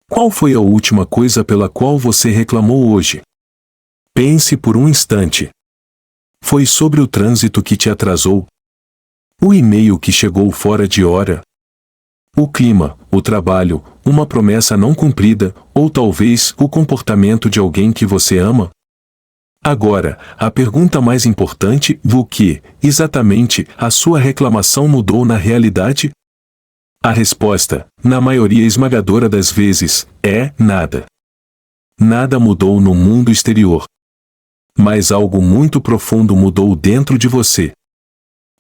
Qual foi a última coisa pela qual você reclamou hoje? Pense por um instante. Foi sobre o trânsito que te atrasou? O e-mail que chegou fora de hora? O clima, o trabalho, uma promessa não cumprida, ou talvez o comportamento de alguém que você ama? Agora, a pergunta mais importante: o que, exatamente, a sua reclamação mudou na realidade? A resposta, na maioria esmagadora das vezes, é nada. Nada mudou no mundo exterior. Mas algo muito profundo mudou dentro de você.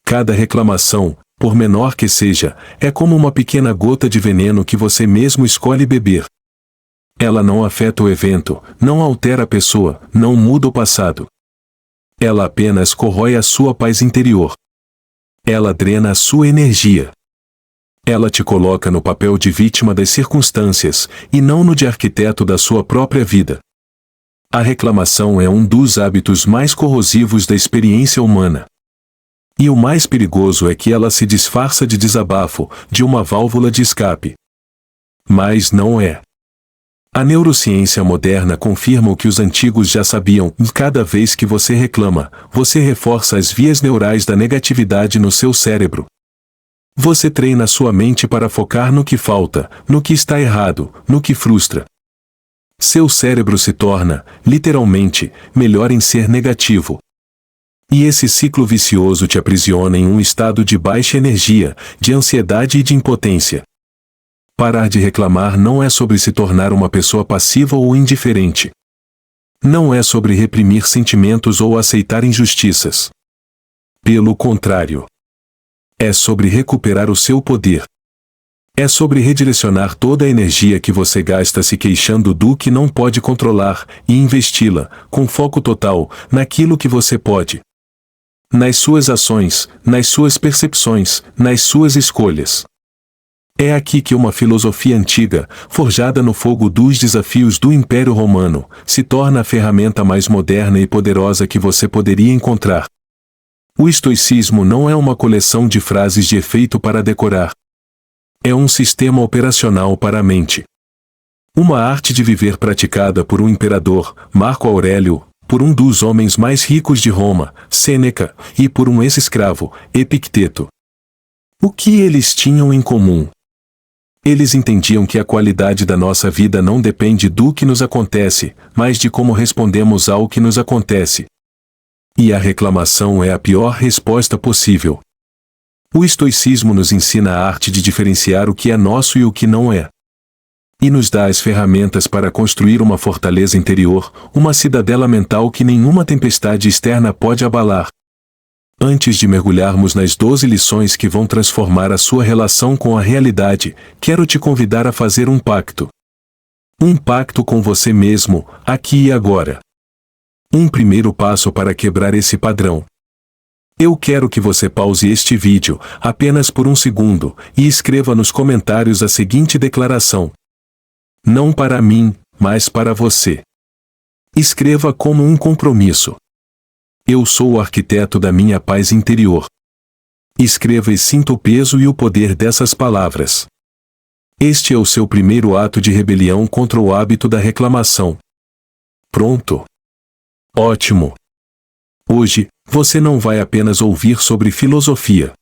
Cada reclamação, por menor que seja, é como uma pequena gota de veneno que você mesmo escolhe beber. Ela não afeta o evento, não altera a pessoa, não muda o passado. Ela apenas corrói a sua paz interior. Ela drena a sua energia. Ela te coloca no papel de vítima das circunstâncias, e não no de arquiteto da sua própria vida. A reclamação é um dos hábitos mais corrosivos da experiência humana. E o mais perigoso é que ela se disfarça de desabafo, de uma válvula de escape. Mas não é. A neurociência moderna confirma o que os antigos já sabiam: cada vez que você reclama, você reforça as vias neurais da negatividade no seu cérebro. Você treina sua mente para focar no que falta, no que está errado, no que frustra. Seu cérebro se torna, literalmente, melhor em ser negativo. E esse ciclo vicioso te aprisiona em um estado de baixa energia, de ansiedade e de impotência. Parar de reclamar não é sobre se tornar uma pessoa passiva ou indiferente. Não é sobre reprimir sentimentos ou aceitar injustiças. Pelo contrário. É sobre recuperar o seu poder. É sobre redirecionar toda a energia que você gasta se queixando do que não pode controlar, e investi-la, com foco total, naquilo que você pode. Nas suas ações, nas suas percepções, nas suas escolhas. É aqui que uma filosofia antiga, forjada no fogo dos desafios do Império Romano, se torna a ferramenta mais moderna e poderosa que você poderia encontrar. O estoicismo não é uma coleção de frases de efeito para decorar. É um sistema operacional para a mente. Uma arte de viver praticada por um imperador, Marco Aurélio, por um dos homens mais ricos de Roma, Sêneca, e por um ex-escravo, Epicteto. O que eles tinham em comum? Eles entendiam que a qualidade da nossa vida não depende do que nos acontece, mas de como respondemos ao que nos acontece. E a reclamação é a pior resposta possível. O estoicismo nos ensina a arte de diferenciar o que é nosso e o que não é. E nos dá as ferramentas para construir uma fortaleza interior, uma cidadela mental que nenhuma tempestade externa pode abalar. Antes de mergulharmos nas 12 lições que vão transformar a sua relação com a realidade, quero te convidar a fazer um pacto. Um pacto com você mesmo, aqui e agora. Um primeiro passo para quebrar esse padrão. Eu quero que você pause este vídeo, apenas por um segundo, e escreva nos comentários a seguinte declaração. Não para mim, mas para você. Escreva como um compromisso. Eu sou o arquiteto da minha paz interior. Escreva e sinta o peso e o poder dessas palavras. Este é o seu primeiro ato de rebelião contra o hábito da reclamação. Pronto. Ótimo. Hoje, você não vai apenas ouvir sobre filosofia.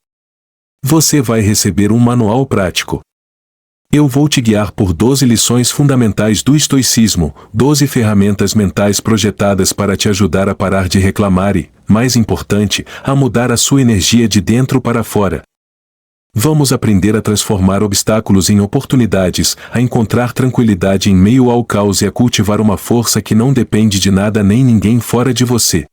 Você vai receber um manual prático. Eu vou te guiar por 12 lições fundamentais do estoicismo, 12 ferramentas mentais projetadas para te ajudar a parar de reclamar e, mais importante, a mudar a sua energia de dentro para fora. Vamos aprender a transformar obstáculos em oportunidades, a encontrar tranquilidade em meio ao caos e a cultivar uma força que não depende de nada nem ninguém fora de você.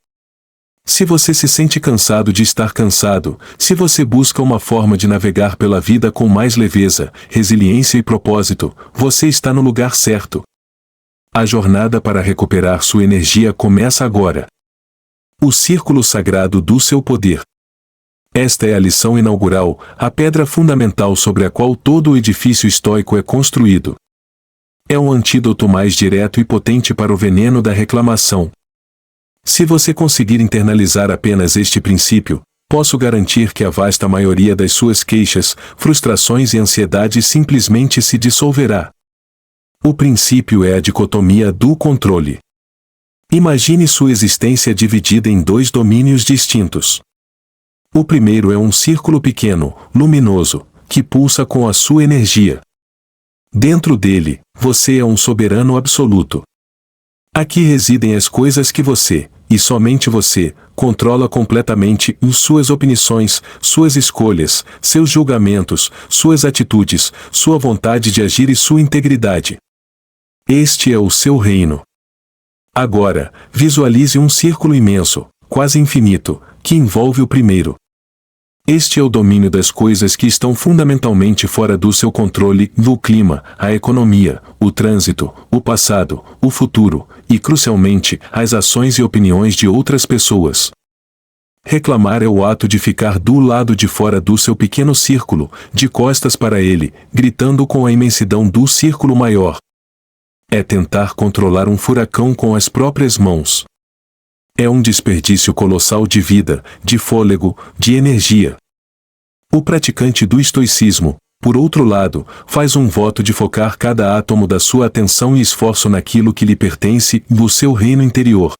Se você se sente cansado de estar cansado, se você busca uma forma de navegar pela vida com mais leveza, resiliência e propósito, você está no lugar certo. A jornada para recuperar sua energia começa agora. O círculo sagrado do seu poder. Esta é a lição inaugural, a pedra fundamental sobre a qual todo o edifício estoico é construído. É um antídoto mais direto e potente para o veneno da reclamação. Se você conseguir internalizar apenas este princípio, posso garantir que a vasta maioria das suas queixas, frustrações e ansiedades simplesmente se dissolverá. O princípio é a dicotomia do controle. Imagine sua existência dividida em dois domínios distintos. O primeiro é um círculo pequeno, luminoso, que pulsa com a sua energia. Dentro dele, você é um soberano absoluto. Aqui residem as coisas que você, e somente você, controla completamente em suas opiniões, suas escolhas, seus julgamentos, suas atitudes, sua vontade de agir e sua integridade. Este é o seu reino. Agora, visualize um círculo imenso, quase infinito, que envolve o primeiro. Este é o domínio das coisas que estão fundamentalmente fora do seu controle, o clima, a economia, o trânsito, o passado, o futuro, e crucialmente, as ações e opiniões de outras pessoas. Reclamar é o ato de ficar do lado de fora do seu pequeno círculo, de costas para ele, gritando com a imensidão do círculo maior. É tentar controlar um furacão com as próprias mãos. É um desperdício colossal de vida, de fôlego, de energia. O praticante do estoicismo, por outro lado, faz um voto de focar cada átomo da sua atenção e esforço naquilo que lhe pertence, no seu reino interior.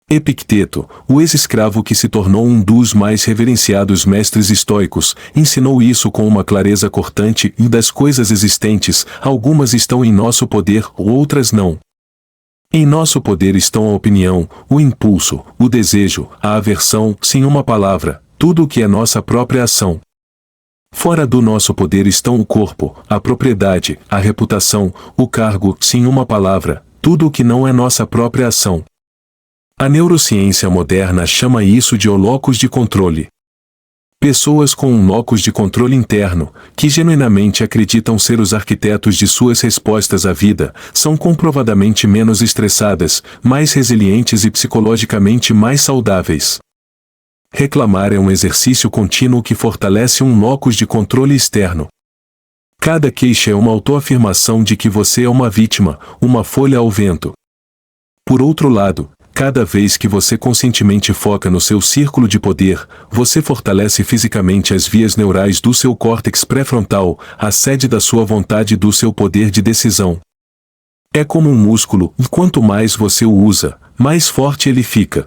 Epicteto, o ex-escravo que se tornou um dos mais reverenciados mestres estoicos, ensinou isso com uma clareza cortante e das coisas existentes, algumas estão em nosso poder, outras não. Em nosso poder estão a opinião, o impulso, o desejo, a aversão, sem uma palavra, tudo o que é nossa própria ação. Fora do nosso poder estão o corpo, a propriedade, a reputação, o cargo, sem uma palavra, tudo o que não é nossa própria ação. A neurociência moderna chama isso de locus de controle. Pessoas com um locus de controle interno, que genuinamente acreditam ser os arquitetos de suas respostas à vida, são comprovadamente menos estressadas, mais resilientes e psicologicamente mais saudáveis. Reclamar é um exercício contínuo que fortalece um locus de controle externo. Cada queixa é uma autoafirmação de que você é uma vítima, uma folha ao vento. Por outro lado, cada vez que você conscientemente foca no seu círculo de poder, você fortalece fisicamente as vias neurais do seu córtex pré-frontal, a sede da sua vontade e do seu poder de decisão. É como um músculo, e quanto mais você o usa, mais forte ele fica.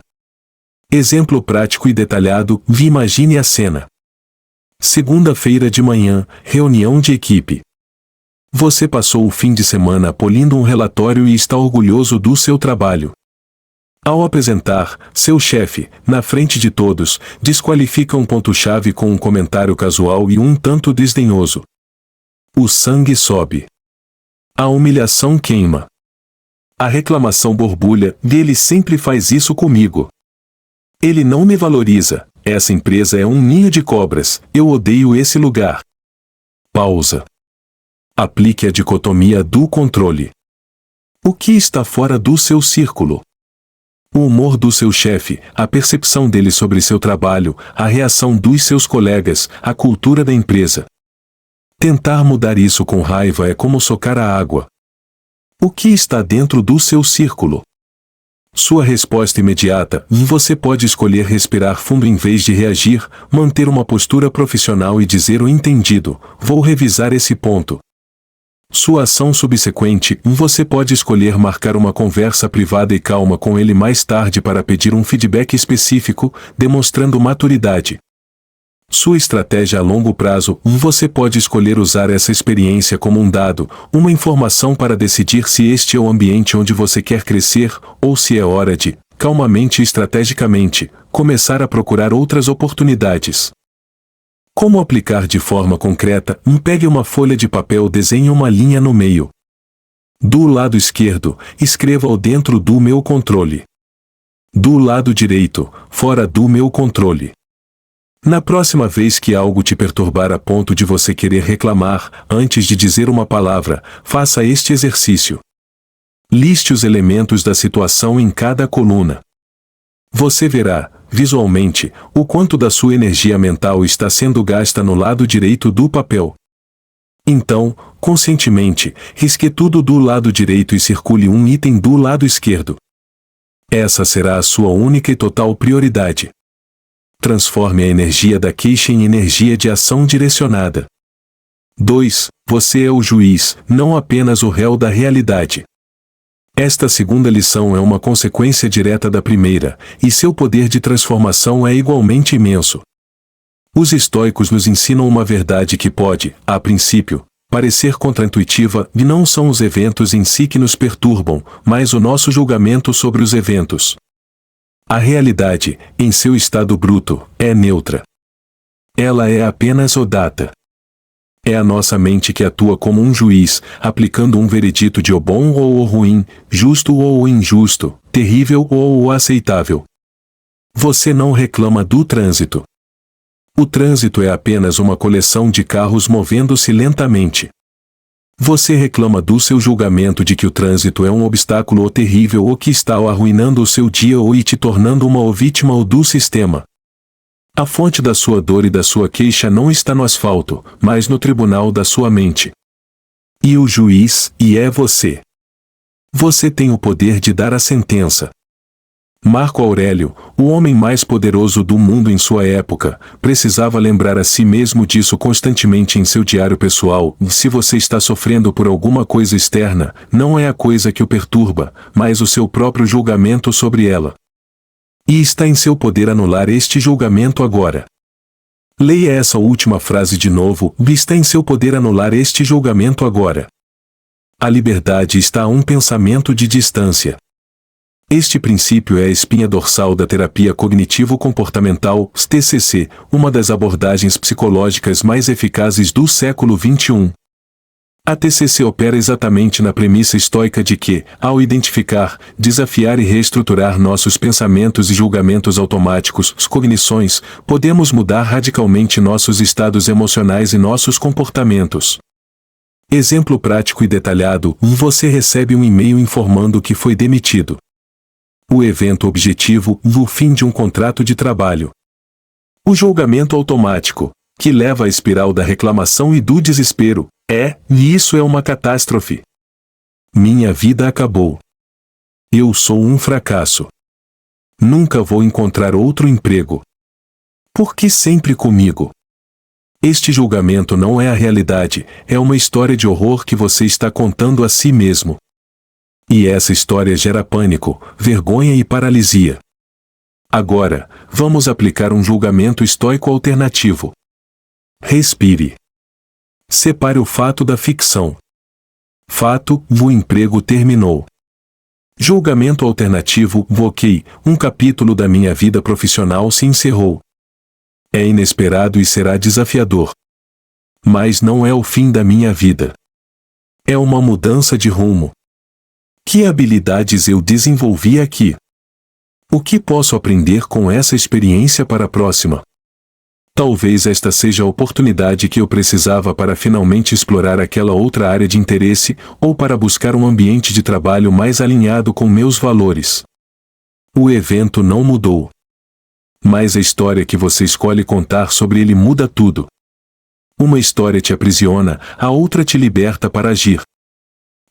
Exemplo prático e detalhado, imagine a cena. Segunda-feira de manhã, reunião de equipe. Você passou o fim de semana polindo um relatório e está orgulhoso do seu trabalho. Ao apresentar, seu chefe, na frente de todos, desqualifica um ponto-chave com um comentário casual e um tanto desdenhoso. O sangue sobe. A humilhação queima. A reclamação borbulha, ele sempre faz isso comigo. Ele não me valoriza, essa empresa é um ninho de cobras, eu odeio esse lugar. Pausa. Aplique a dicotomia do controle. O que está fora do seu círculo? O humor do seu chefe, a percepção dele sobre seu trabalho, a reação dos seus colegas, a cultura da empresa. Tentar mudar isso com raiva é como socar a água. O que está dentro do seu círculo? Sua resposta imediata, você pode escolher respirar fundo em vez de reagir, manter uma postura profissional e dizer o entendido, vou revisar esse ponto. Sua ação subsequente, você pode escolher marcar uma conversa privada e calma com ele mais tarde para pedir um feedback específico, demonstrando maturidade. Sua estratégia a longo prazo, você pode escolher usar essa experiência como um dado, uma informação para decidir se este é o ambiente onde você quer crescer, ou se é hora de, calmamente e estrategicamente, começar a procurar outras oportunidades. Como aplicar de forma concreta? Pegue uma folha de papel e desenhe uma linha no meio. Do lado esquerdo, escreva-o dentro do meu controle. Do lado direito, fora do meu controle. Na próxima vez que algo te perturbar a ponto de você querer reclamar, antes de dizer uma palavra, faça este exercício. Liste os elementos da situação em cada coluna. Você verá, visualmente, o quanto da sua energia mental está sendo gasta no lado direito do papel. Então, conscientemente, risque tudo do lado direito e circule um item do lado esquerdo. Essa será a sua única e total prioridade. Transforme a energia da queixa em energia de ação direcionada. 2. Você é o juiz, não apenas o réu da realidade. Esta segunda lição é uma consequência direta da primeira, e seu poder de transformação é igualmente imenso. Os estoicos nos ensinam uma verdade que pode, a princípio, parecer contraintuitiva, e não são os eventos em si que nos perturbam, mas o nosso julgamento sobre os eventos. A realidade, em seu estado bruto, é neutra. Ela é apenas o data. É a nossa mente que atua como um juiz, aplicando um veredito de o bom ou o ruim, justo ou o injusto, terrível ou o aceitável. Você não reclama do trânsito. O trânsito é apenas uma coleção de carros movendo-se lentamente. Você reclama do seu julgamento de que o trânsito é um obstáculo ou terrível ou que está arruinando o seu dia ou te tornando uma vítima ou do sistema. A fonte da sua dor e da sua queixa não está no asfalto, mas no tribunal da sua mente. E o juiz, é você. Você tem o poder de dar a sentença. Marco Aurélio, o homem mais poderoso do mundo em sua época, precisava lembrar a si mesmo disso constantemente em seu diário pessoal. Se você está sofrendo por alguma coisa externa, não é a coisa que o perturba, mas o seu próprio julgamento sobre ela. E está em seu poder anular este julgamento agora. Leia essa última frase de novo, está em seu poder anular este julgamento agora. A liberdade está a um pensamento de distância. Este princípio é a espinha dorsal da terapia cognitivo-comportamental, TCC, uma das abordagens psicológicas mais eficazes do século XXI. A TCC opera exatamente na premissa estoica de que, ao identificar, desafiar e reestruturar nossos pensamentos e julgamentos automáticos, cognições, podemos mudar radicalmente nossos estados emocionais e nossos comportamentos. Exemplo prático e detalhado: você recebe um e-mail informando que foi demitido. O evento objetivo, o fim de um contrato de trabalho. O julgamento automático, que leva à espiral da reclamação e do desespero, e isso é uma catástrofe. Minha vida acabou. Eu sou um fracasso. Nunca vou encontrar outro emprego. Por que sempre comigo? Este julgamento não é a realidade, é uma história de horror que você está contando a si mesmo. E essa história gera pânico, vergonha e paralisia. Agora, vamos aplicar um julgamento estoico alternativo. Respire. Separe o fato da ficção. Fato: o emprego terminou. Julgamento alternativo: ok, um capítulo da minha vida profissional se encerrou. É inesperado e será desafiador. Mas não é o fim da minha vida. É uma mudança de rumo. Que habilidades eu desenvolvi aqui? O que posso aprender com essa experiência para a próxima? Talvez esta seja a oportunidade que eu precisava para finalmente explorar aquela outra área de interesse, ou para buscar um ambiente de trabalho mais alinhado com meus valores. O evento não mudou. Mas a história que você escolhe contar sobre ele muda tudo. Uma história te aprisiona, a outra te liberta para agir.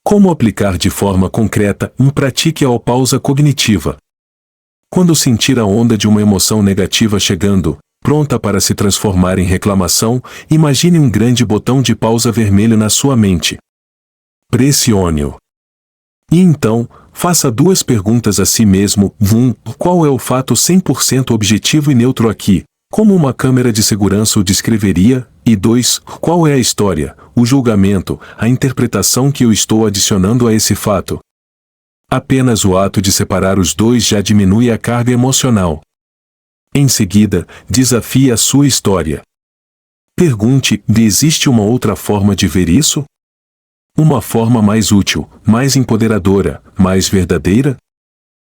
Como aplicar de forma concreta? Pratique a pausa cognitiva. Quando sentir a onda de uma emoção negativa chegando, pronta para se transformar em reclamação, imagine um grande botão de pausa vermelho na sua mente. Pressione-o. E então, faça duas perguntas a si mesmo. 1. Qual é o fato 100% objetivo e neutro aqui, como uma câmera de segurança o descreveria? E 2. Qual é a história, o julgamento, a interpretação que eu estou adicionando a esse fato? Apenas o ato de separar os dois já diminui a carga emocional. Em seguida, desafie a sua história. Pergunte: existe uma outra forma de ver isso? Uma forma mais útil, mais empoderadora, mais verdadeira?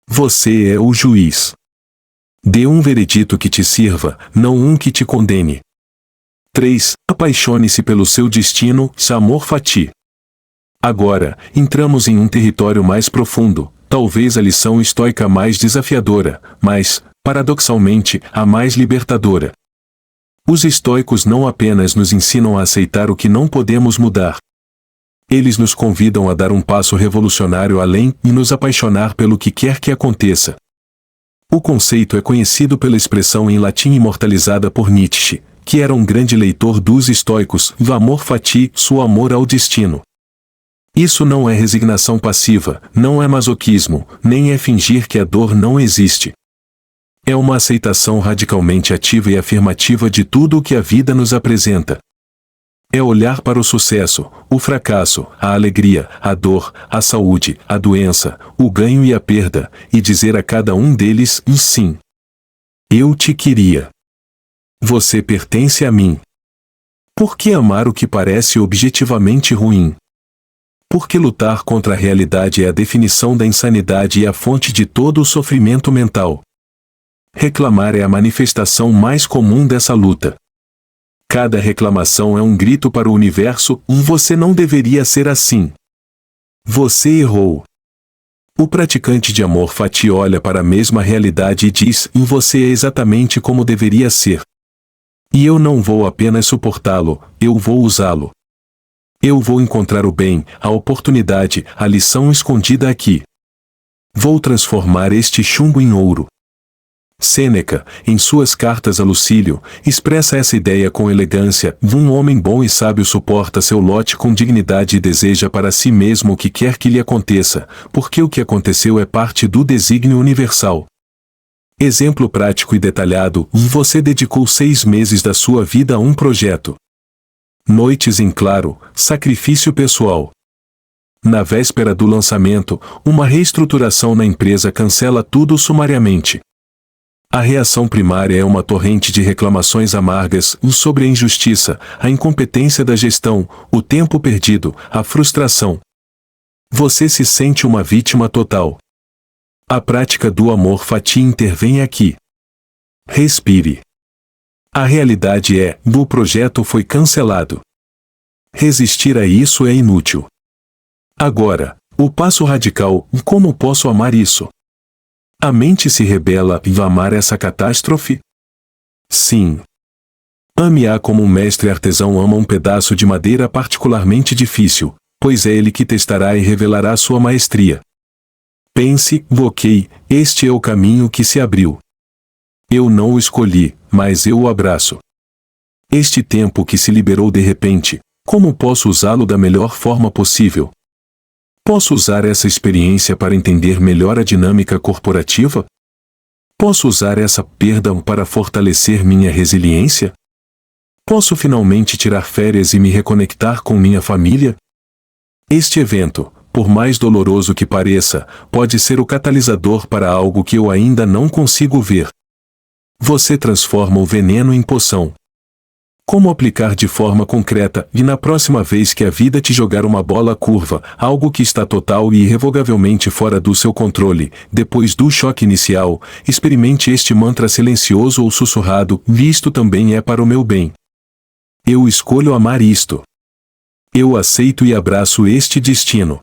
Você é o juiz. Dê um veredito que te sirva, não um que te condene. 3. Apaixone-se pelo seu destino, amor fati. Agora, entramos em um território mais profundo, talvez a lição estoica mais desafiadora, mas, paradoxalmente, a mais libertadora. Os estoicos não apenas nos ensinam a aceitar o que não podemos mudar. Eles nos convidam a dar um passo revolucionário além e nos apaixonar pelo que quer que aconteça. O conceito é conhecido pela expressão em latim imortalizada por Nietzsche: que era um grande leitor dos estoicos, do amor fati, seu amor ao destino. Isso não é resignação passiva, não é masoquismo, nem é fingir que a dor não existe. É uma aceitação radicalmente ativa e afirmativa de tudo o que a vida nos apresenta. É olhar para o sucesso, o fracasso, a alegria, a dor, a saúde, a doença, o ganho e a perda, e dizer a cada um deles um sim. Eu te queria. Você pertence a mim. Por que amar o que parece objetivamente ruim? Porque lutar contra a realidade é a definição da insanidade e a fonte de todo o sofrimento mental. Reclamar é a manifestação mais comum dessa luta. Cada reclamação é um grito para o universo: você não deveria ser assim. Você errou. O praticante de amor fati olha para a mesma realidade e diz: você é exatamente como deveria ser. E eu não vou apenas suportá-lo, eu vou usá-lo. Eu vou encontrar o bem, a oportunidade, a lição escondida aqui. Vou transformar este chumbo em ouro. Sêneca, em suas cartas a Lucílio, expressa essa ideia com elegância: um homem bom e sábio suporta seu lote com dignidade e deseja para si mesmo o que quer que lhe aconteça, porque o que aconteceu é parte do desígnio universal. Exemplo prático e detalhado: você dedicou 6 meses da sua vida a um projeto. Noites em claro, sacrifício pessoal. Na véspera do lançamento, uma reestruturação na empresa cancela tudo sumariamente. A reação primária é uma torrente de reclamações amargas sobre a injustiça, a incompetência da gestão, o tempo perdido, a frustração. Você se sente uma vítima total. A prática do amor fati intervém aqui. Respire. A realidade é: o projeto foi cancelado. Resistir a isso é inútil. Agora, o passo radical: como posso amar isso? A mente se rebela e vai amar essa catástrofe? Sim. Ame-a como um mestre artesão ama um pedaço de madeira particularmente difícil, pois é ele que testará e revelará sua maestria. Pense: ok, este é o caminho que se abriu. Eu não o escolhi, mas eu o abraço. Este tempo que se liberou de repente, como posso usá-lo da melhor forma possível? Posso usar essa experiência para entender melhor a dinâmica corporativa? Posso usar essa perda para fortalecer minha resiliência? Posso finalmente tirar férias e me reconectar com minha família? Este evento, por mais doloroso que pareça, pode ser o catalisador para algo que eu ainda não consigo ver. Você transforma o veneno em poção. Como aplicar de forma concreta, e na próxima vez que a vida te jogar uma bola curva, algo que está total e irrevogavelmente fora do seu controle, depois do choque inicial, experimente este mantra silencioso ou sussurrado: isto também é para o meu bem. Eu escolho amar isto. Eu aceito e abraço este destino.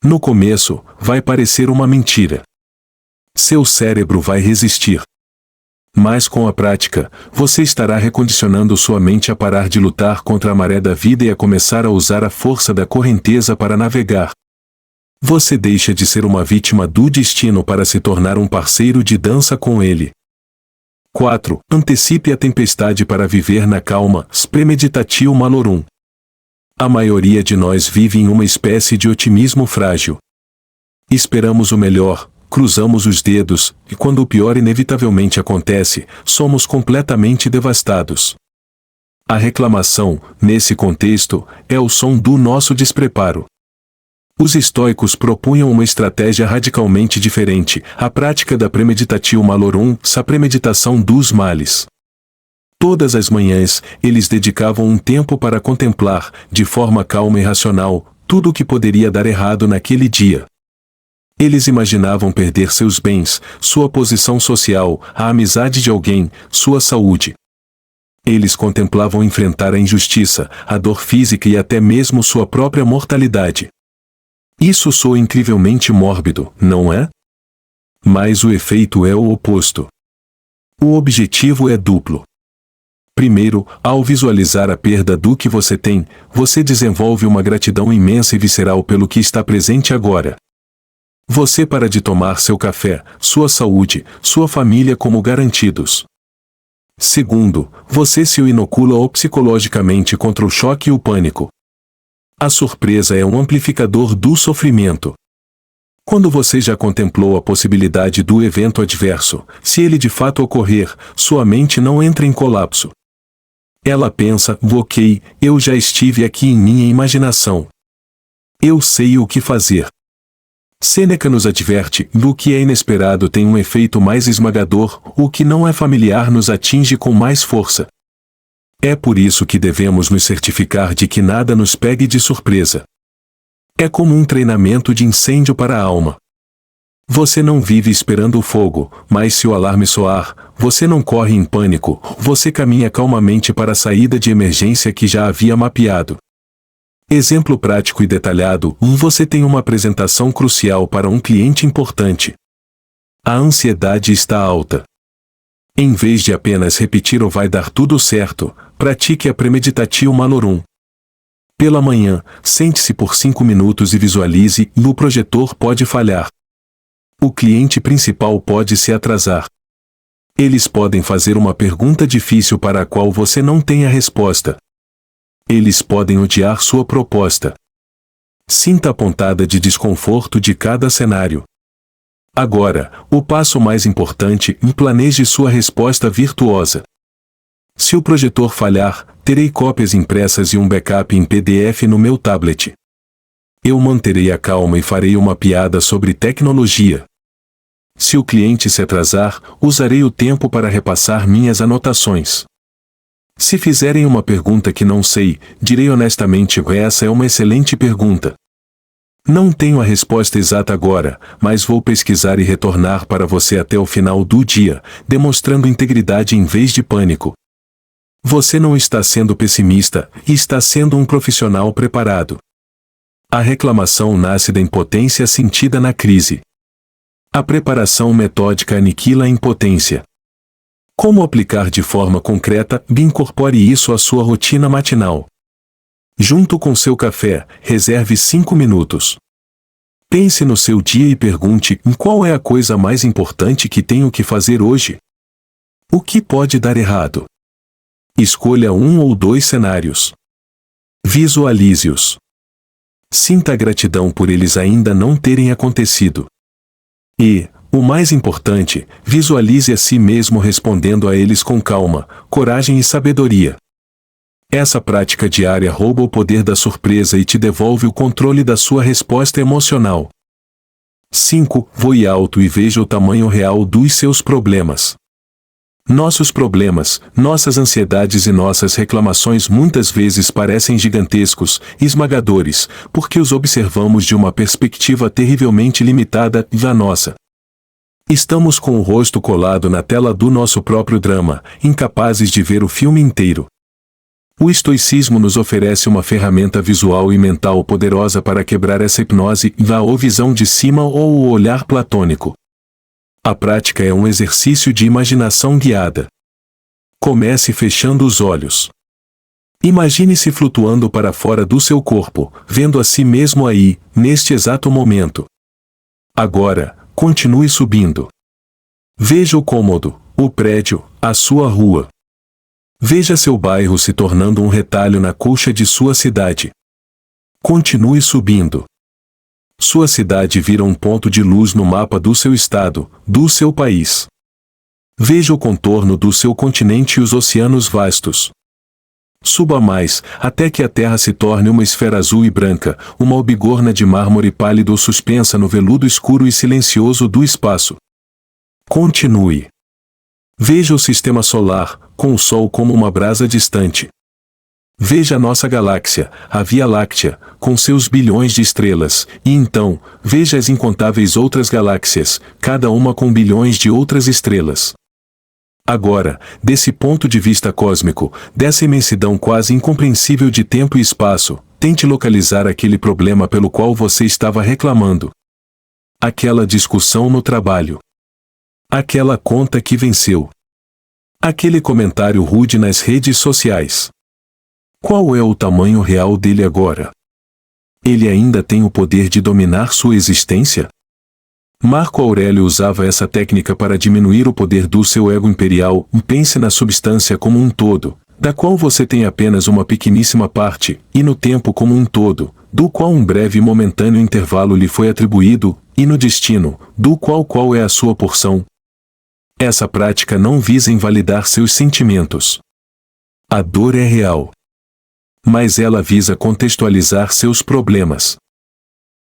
No começo, vai parecer uma mentira. Seu cérebro vai resistir. Mas com a prática, você estará recondicionando sua mente a parar de lutar contra a maré da vida e a começar a usar a força da correnteza para navegar. Você deixa de ser uma vítima do destino para se tornar um parceiro de dança com ele. 4. Antecipe a tempestade para viver na calma. Premeditatio malorum. A maioria de nós vive em uma espécie de otimismo frágil. Esperamos o melhor, cruzamos os dedos, e quando o pior inevitavelmente acontece, somos completamente devastados. A reclamação, nesse contexto, é o som do nosso despreparo. Os estoicos propunham uma estratégia radicalmente diferente: a prática da premeditatio malorum, a premeditação dos males. Todas as manhãs, eles dedicavam um tempo para contemplar, de forma calma e racional, tudo o que poderia dar errado naquele dia. Eles imaginavam perder seus bens, sua posição social, a amizade de alguém, sua saúde. Eles contemplavam enfrentar a injustiça, a dor física e até mesmo sua própria mortalidade. Isso soa incrivelmente mórbido, não é? Mas o efeito é o oposto. O objetivo é duplo. Primeiro, ao visualizar a perda do que você tem, você desenvolve uma gratidão imensa e visceral pelo que está presente agora. Você para de tomar seu café, sua saúde, sua família como garantidos. Segundo, você se inocula psicologicamente contra o choque e o pânico. A surpresa é um amplificador do sofrimento. Quando você já contemplou a possibilidade do evento adverso, se ele de fato ocorrer, sua mente não entra em colapso. Ela pensa, ok, eu já estive aqui em minha imaginação. Eu sei o que fazer. Sêneca nos adverte, do que é inesperado tem um efeito mais esmagador, o que não é familiar nos atinge com mais força. É por isso que devemos nos certificar de que nada nos pegue de surpresa. É como um treinamento de incêndio para a alma. Você não vive esperando o fogo, mas se o alarme soar, você não corre em pânico, você caminha calmamente para a saída de emergência que já havia mapeado. Exemplo prático e detalhado: você tem uma apresentação crucial para um cliente importante. A ansiedade está alta. Em vez de apenas repetir o vai dar tudo certo, pratique a premeditatio malorum. Pela manhã, sente-se por 5 minutos e visualize, o projetor pode falhar. O cliente principal pode se atrasar. Eles podem fazer uma pergunta difícil para a qual você não tem a resposta. Eles podem odiar sua proposta. Sinta a pontada de desconforto de cada cenário. Agora, o passo mais importante: planeje sua resposta virtuosa. Se o projetor falhar, terei cópias impressas e um backup em PDF no meu tablet. Eu manterei a calma e farei uma piada sobre tecnologia. Se o cliente se atrasar, usarei o tempo para repassar minhas anotações. Se fizerem uma pergunta que não sei, direi honestamente: essa é uma excelente pergunta. Não tenho a resposta exata agora, mas vou pesquisar e retornar para você até o final do dia, demonstrando integridade em vez de pânico. Você não está sendo pessimista, está sendo um profissional preparado. A reclamação nasce da impotência sentida na crise. A preparação metódica aniquila a impotência. Como aplicar de forma concreta? Incorpore isso à sua rotina matinal. Junto com seu café, reserve 5 minutos. Pense no seu dia e pergunte: qual é a coisa mais importante que tenho que fazer hoje? O que pode dar errado? Escolha 1 ou 2 cenários. Visualize-os. Sinta a gratidão por eles ainda não terem acontecido. E, o mais importante, visualize a si mesmo respondendo a eles com calma, coragem e sabedoria. Essa prática diária rouba o poder da surpresa e te devolve o controle da sua resposta emocional. 5. Voe alto e veja o tamanho real dos seus problemas. Nossos problemas, nossas ansiedades e nossas reclamações muitas vezes parecem gigantescos, esmagadores, porque os observamos de uma perspectiva terrivelmente limitada da nossa. Estamos com o rosto colado na tela do nosso próprio drama, incapazes de ver o filme inteiro. O estoicismo nos oferece uma ferramenta visual e mental poderosa para quebrar essa hipnose da ou visão de cima ou o olhar platônico. A prática é um exercício de imaginação guiada. Comece fechando os olhos. Imagine-se flutuando para fora do seu corpo, vendo a si mesmo aí, neste exato momento. Agora, continue subindo. Veja o cômodo, o prédio, a sua rua. Veja seu bairro se tornando um retalho na colcha de sua cidade. Continue subindo. Sua cidade vira um ponto de luz no mapa do seu estado, do seu país. Veja o contorno do seu continente e os oceanos vastos. Suba mais, até que a Terra se torne uma esfera azul e branca, uma albigorna de mármore pálido suspensa no veludo escuro e silencioso do espaço. Continue. Veja o sistema solar, com o Sol como uma brasa distante. Veja a nossa galáxia, a Via Láctea, com seus bilhões de estrelas, e então, veja as incontáveis outras galáxias, cada uma com bilhões de outras estrelas. Agora, desse ponto de vista cósmico, dessa imensidão quase incompreensível de tempo e espaço, tente localizar aquele problema pelo qual você estava reclamando. Aquela discussão no trabalho. Aquela conta que venceu. Aquele comentário rude nas redes sociais. Qual é o tamanho real dele agora? Ele ainda tem o poder de dominar sua existência? Marco Aurélio usava essa técnica para diminuir o poder do seu ego imperial. Pense na substância como um todo, da qual você tem apenas uma pequeníssima parte, e no tempo como um todo, do qual um breve e momentâneo intervalo lhe foi atribuído, e no destino, do qual é a sua porção. Essa prática não visa invalidar seus sentimentos. A dor é real. Mas ela visa contextualizar seus problemas.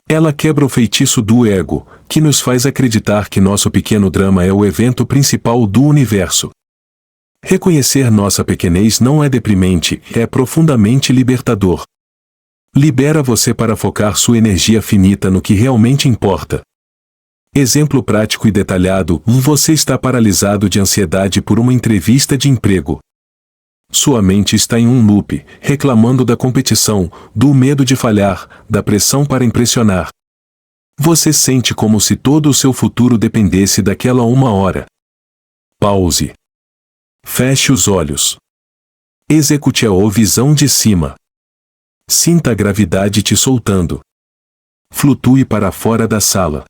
Ela quebra o feitiço do ego, que nos faz acreditar que nosso pequeno drama é o evento principal do universo. Reconhecer nossa pequenez não é deprimente, é profundamente libertador. Libera você para focar sua energia finita no que realmente importa. Exemplo prático e detalhado: você está paralisado de ansiedade por uma entrevista de emprego. Sua mente está em um loop, reclamando da competição, do medo de falhar, da pressão para impressionar. Você sente como se todo o seu futuro dependesse daquela uma hora. Pause. Feche os olhos. Execute a visão de cima. Sinta a gravidade te soltando. Flutue para fora da sala.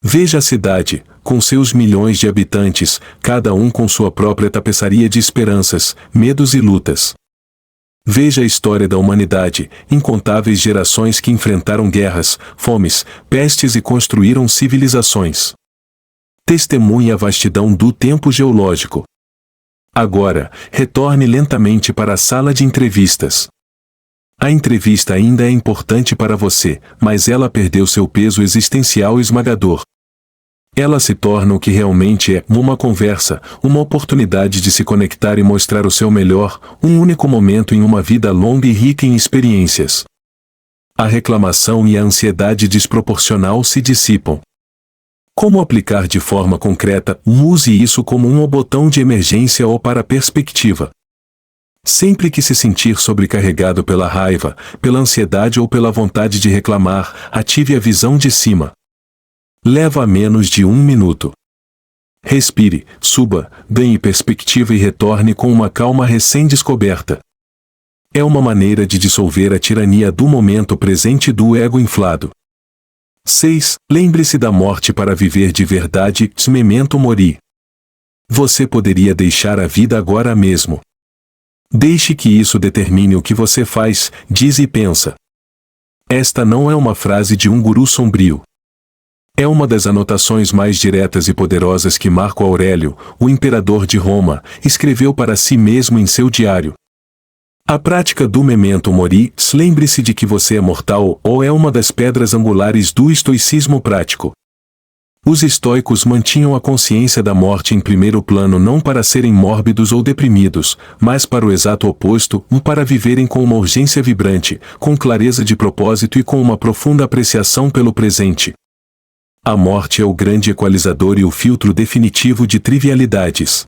Veja a cidade, com seus milhões de habitantes, cada um com sua própria tapeçaria de esperanças, medos e lutas. Veja a história da humanidade, incontáveis gerações que enfrentaram guerras, fomes, pestes e construíram civilizações. Testemunhe a vastidão do tempo geológico. Agora, retorne lentamente para a sala de entrevistas. A entrevista ainda é importante para você, mas ela perdeu seu peso existencial esmagador. Ela se torna o que realmente é: uma conversa, uma oportunidade de se conectar e mostrar o seu melhor, um único momento em uma vida longa e rica em experiências. A reclamação e a ansiedade desproporcional se dissipam. Como aplicar de forma concreta? Use isso como um botão de emergência ou para perspectiva. Sempre que se sentir sobrecarregado pela raiva, pela ansiedade ou pela vontade de reclamar, ative a visão de cima. Leva menos de 1 minuto. Respire, suba, ganhe perspectiva e retorne com uma calma recém-descoberta. É uma maneira de dissolver a tirania do momento presente do ego inflado. 6. Lembre-se da morte para viver de verdade. Memento mori. Você poderia deixar a vida agora mesmo. Deixe que isso determine o que você faz, diz e pensa. Esta não é uma frase de um guru sombrio. É uma das anotações mais diretas e poderosas que Marco Aurélio, o imperador de Roma, escreveu para si mesmo em seu diário. A prática do memento mori, lembre-se de que você é mortal, ou é uma das pedras angulares do estoicismo prático. Os estoicos mantinham a consciência da morte em primeiro plano não para serem mórbidos ou deprimidos, mas para o exato oposto, para viverem com uma urgência vibrante, com clareza de propósito e com uma profunda apreciação pelo presente. A morte é o grande equalizador e o filtro definitivo de trivialidades.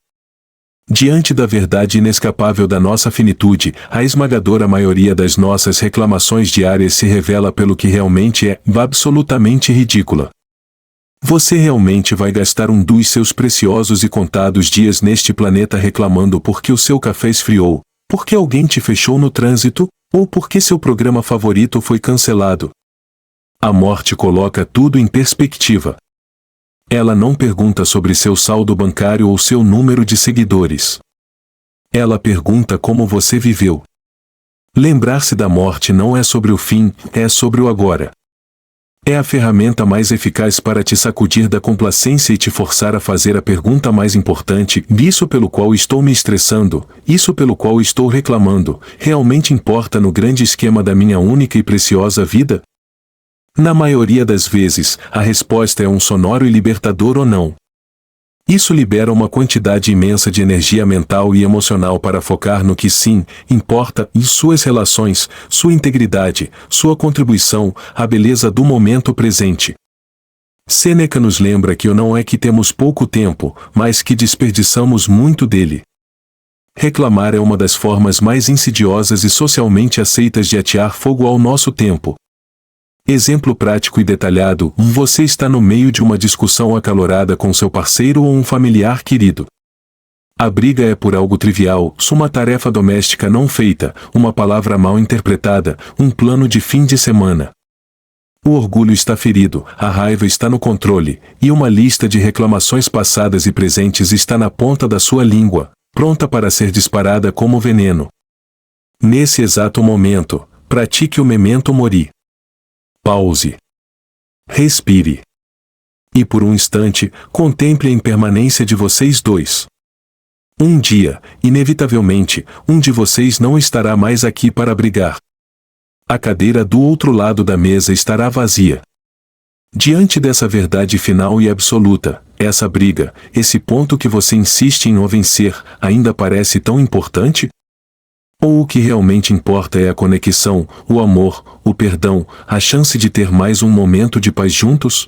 Diante da verdade inescapável da nossa finitude, a esmagadora maioria das nossas reclamações diárias se revela pelo que realmente é, absolutamente ridícula. Você realmente vai gastar um dos seus preciosos e contados dias neste planeta reclamando porque o seu café esfriou, porque alguém te fechou no trânsito, ou porque seu programa favorito foi cancelado? A morte coloca tudo em perspectiva. Ela não pergunta sobre seu saldo bancário ou seu número de seguidores. Ela pergunta como você viveu. Lembrar-se da morte não é sobre o fim, é sobre o agora. É a ferramenta mais eficaz para te sacudir da complacência e te forçar a fazer a pergunta mais importante: isso pelo qual estou me estressando, isso pelo qual estou reclamando, realmente importa no grande esquema da minha única e preciosa vida? Na maioria das vezes, a resposta é um sonoro e libertador ou não. Isso libera uma quantidade imensa de energia mental e emocional para focar no que sim, importa, em suas relações, sua integridade, sua contribuição, a beleza do momento presente. Sêneca nos lembra que não é que temos pouco tempo, mas que desperdiçamos muito dele. Reclamar é uma das formas mais insidiosas e socialmente aceitas de atear fogo ao nosso tempo. Exemplo prático e detalhado: você está no meio de uma discussão acalorada com seu parceiro ou um familiar querido. A briga é por algo trivial, uma tarefa doméstica não feita, uma palavra mal interpretada, um plano de fim de semana. O orgulho está ferido, a raiva está no controle, e uma lista de reclamações passadas e presentes está na ponta da sua língua, pronta para ser disparada como veneno. Nesse exato momento, pratique o memento mori. Pause. Respire. E por um instante, contemple a impermanência de vocês dois. Um dia, inevitavelmente, um de vocês não estará mais aqui para brigar. A cadeira do outro lado da mesa estará vazia. Diante dessa verdade final e absoluta, essa briga, esse ponto que você insiste em não vencer, ainda parece tão importante? Ou o que realmente importa é a conexão, o amor, o perdão, a chance de ter mais um momento de paz juntos?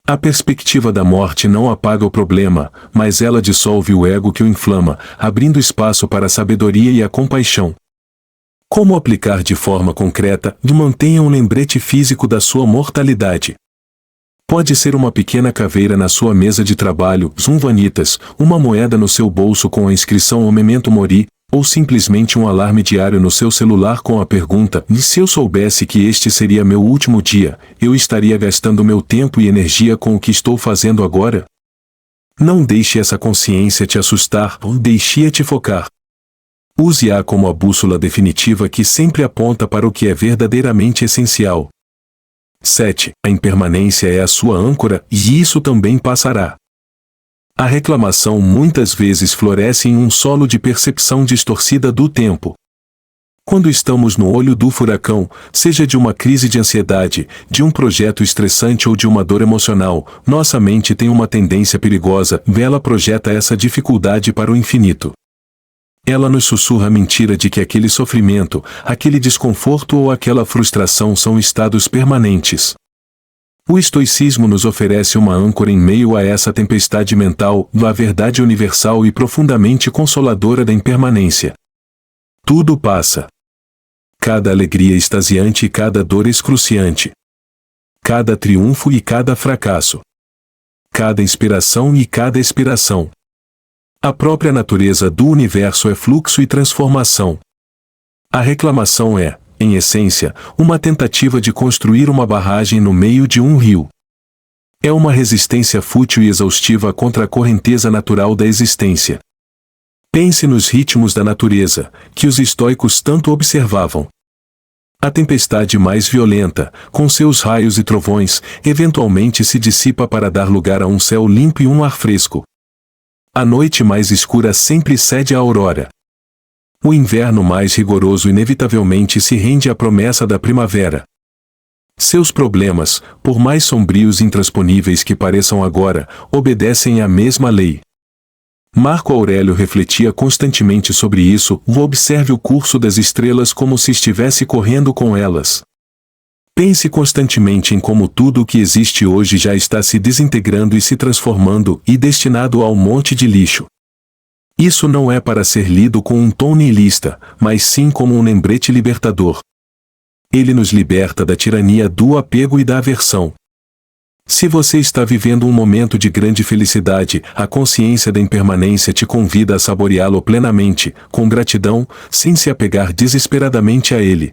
A perspectiva da morte não apaga o problema, mas ela dissolve o ego que o inflama, abrindo espaço para a sabedoria e a compaixão. Como aplicar de forma concreta? Mantenha um lembrete físico da sua mortalidade. Pode ser uma pequena caveira na sua mesa de trabalho, vanitas, uma moeda no seu bolso com a inscrição O Memento Mori, ou simplesmente um alarme diário no seu celular com a pergunta: e se eu soubesse que este seria meu último dia, eu estaria gastando meu tempo e energia com o que estou fazendo agora? Não deixe essa consciência te assustar, deixe-a te focar. Use-a como a bússola definitiva que sempre aponta para o que é verdadeiramente essencial. 7. A impermanência é a sua âncora, e isso também passará. A reclamação muitas vezes floresce em um solo de percepção distorcida do tempo. Quando estamos no olho do furacão, seja de uma crise de ansiedade, de um projeto estressante ou de uma dor emocional, nossa mente tem uma tendência perigosa, ela projeta essa dificuldade para o infinito. Ela nos sussurra a mentira de que aquele sofrimento, aquele desconforto ou aquela frustração são estados permanentes. O estoicismo nos oferece uma âncora em meio a essa tempestade mental, a verdade universal e profundamente consoladora da impermanência. Tudo passa. Cada alegria extasiante e cada dor excruciante. Cada triunfo e cada fracasso. Cada inspiração e cada expiração. A própria natureza do universo é fluxo e transformação. A reclamação é, em essência, uma tentativa de construir uma barragem no meio de um rio. É uma resistência fútil e exaustiva contra a correnteza natural da existência. Pense nos ritmos da natureza, que os estoicos tanto observavam. A tempestade mais violenta, com seus raios e trovões, eventualmente se dissipa para dar lugar a um céu limpo e um ar fresco. A noite mais escura sempre cede à aurora. O inverno mais rigoroso inevitavelmente se rende à promessa da primavera. Seus problemas, por mais sombrios e intransponíveis que pareçam agora, obedecem à mesma lei. Marco Aurélio refletia constantemente sobre isso: observe o curso das estrelas como se estivesse correndo com elas. Pense constantemente em como tudo o que existe hoje já está se desintegrando e se transformando, e destinado ao monte de lixo. Isso não é para ser lido com um tom niilista, mas sim como um lembrete libertador. Ele nos liberta da tirania do apego e da aversão. Se você está vivendo um momento de grande felicidade, a consciência da impermanência te convida a saboreá-lo plenamente, com gratidão, sem se apegar desesperadamente a ele.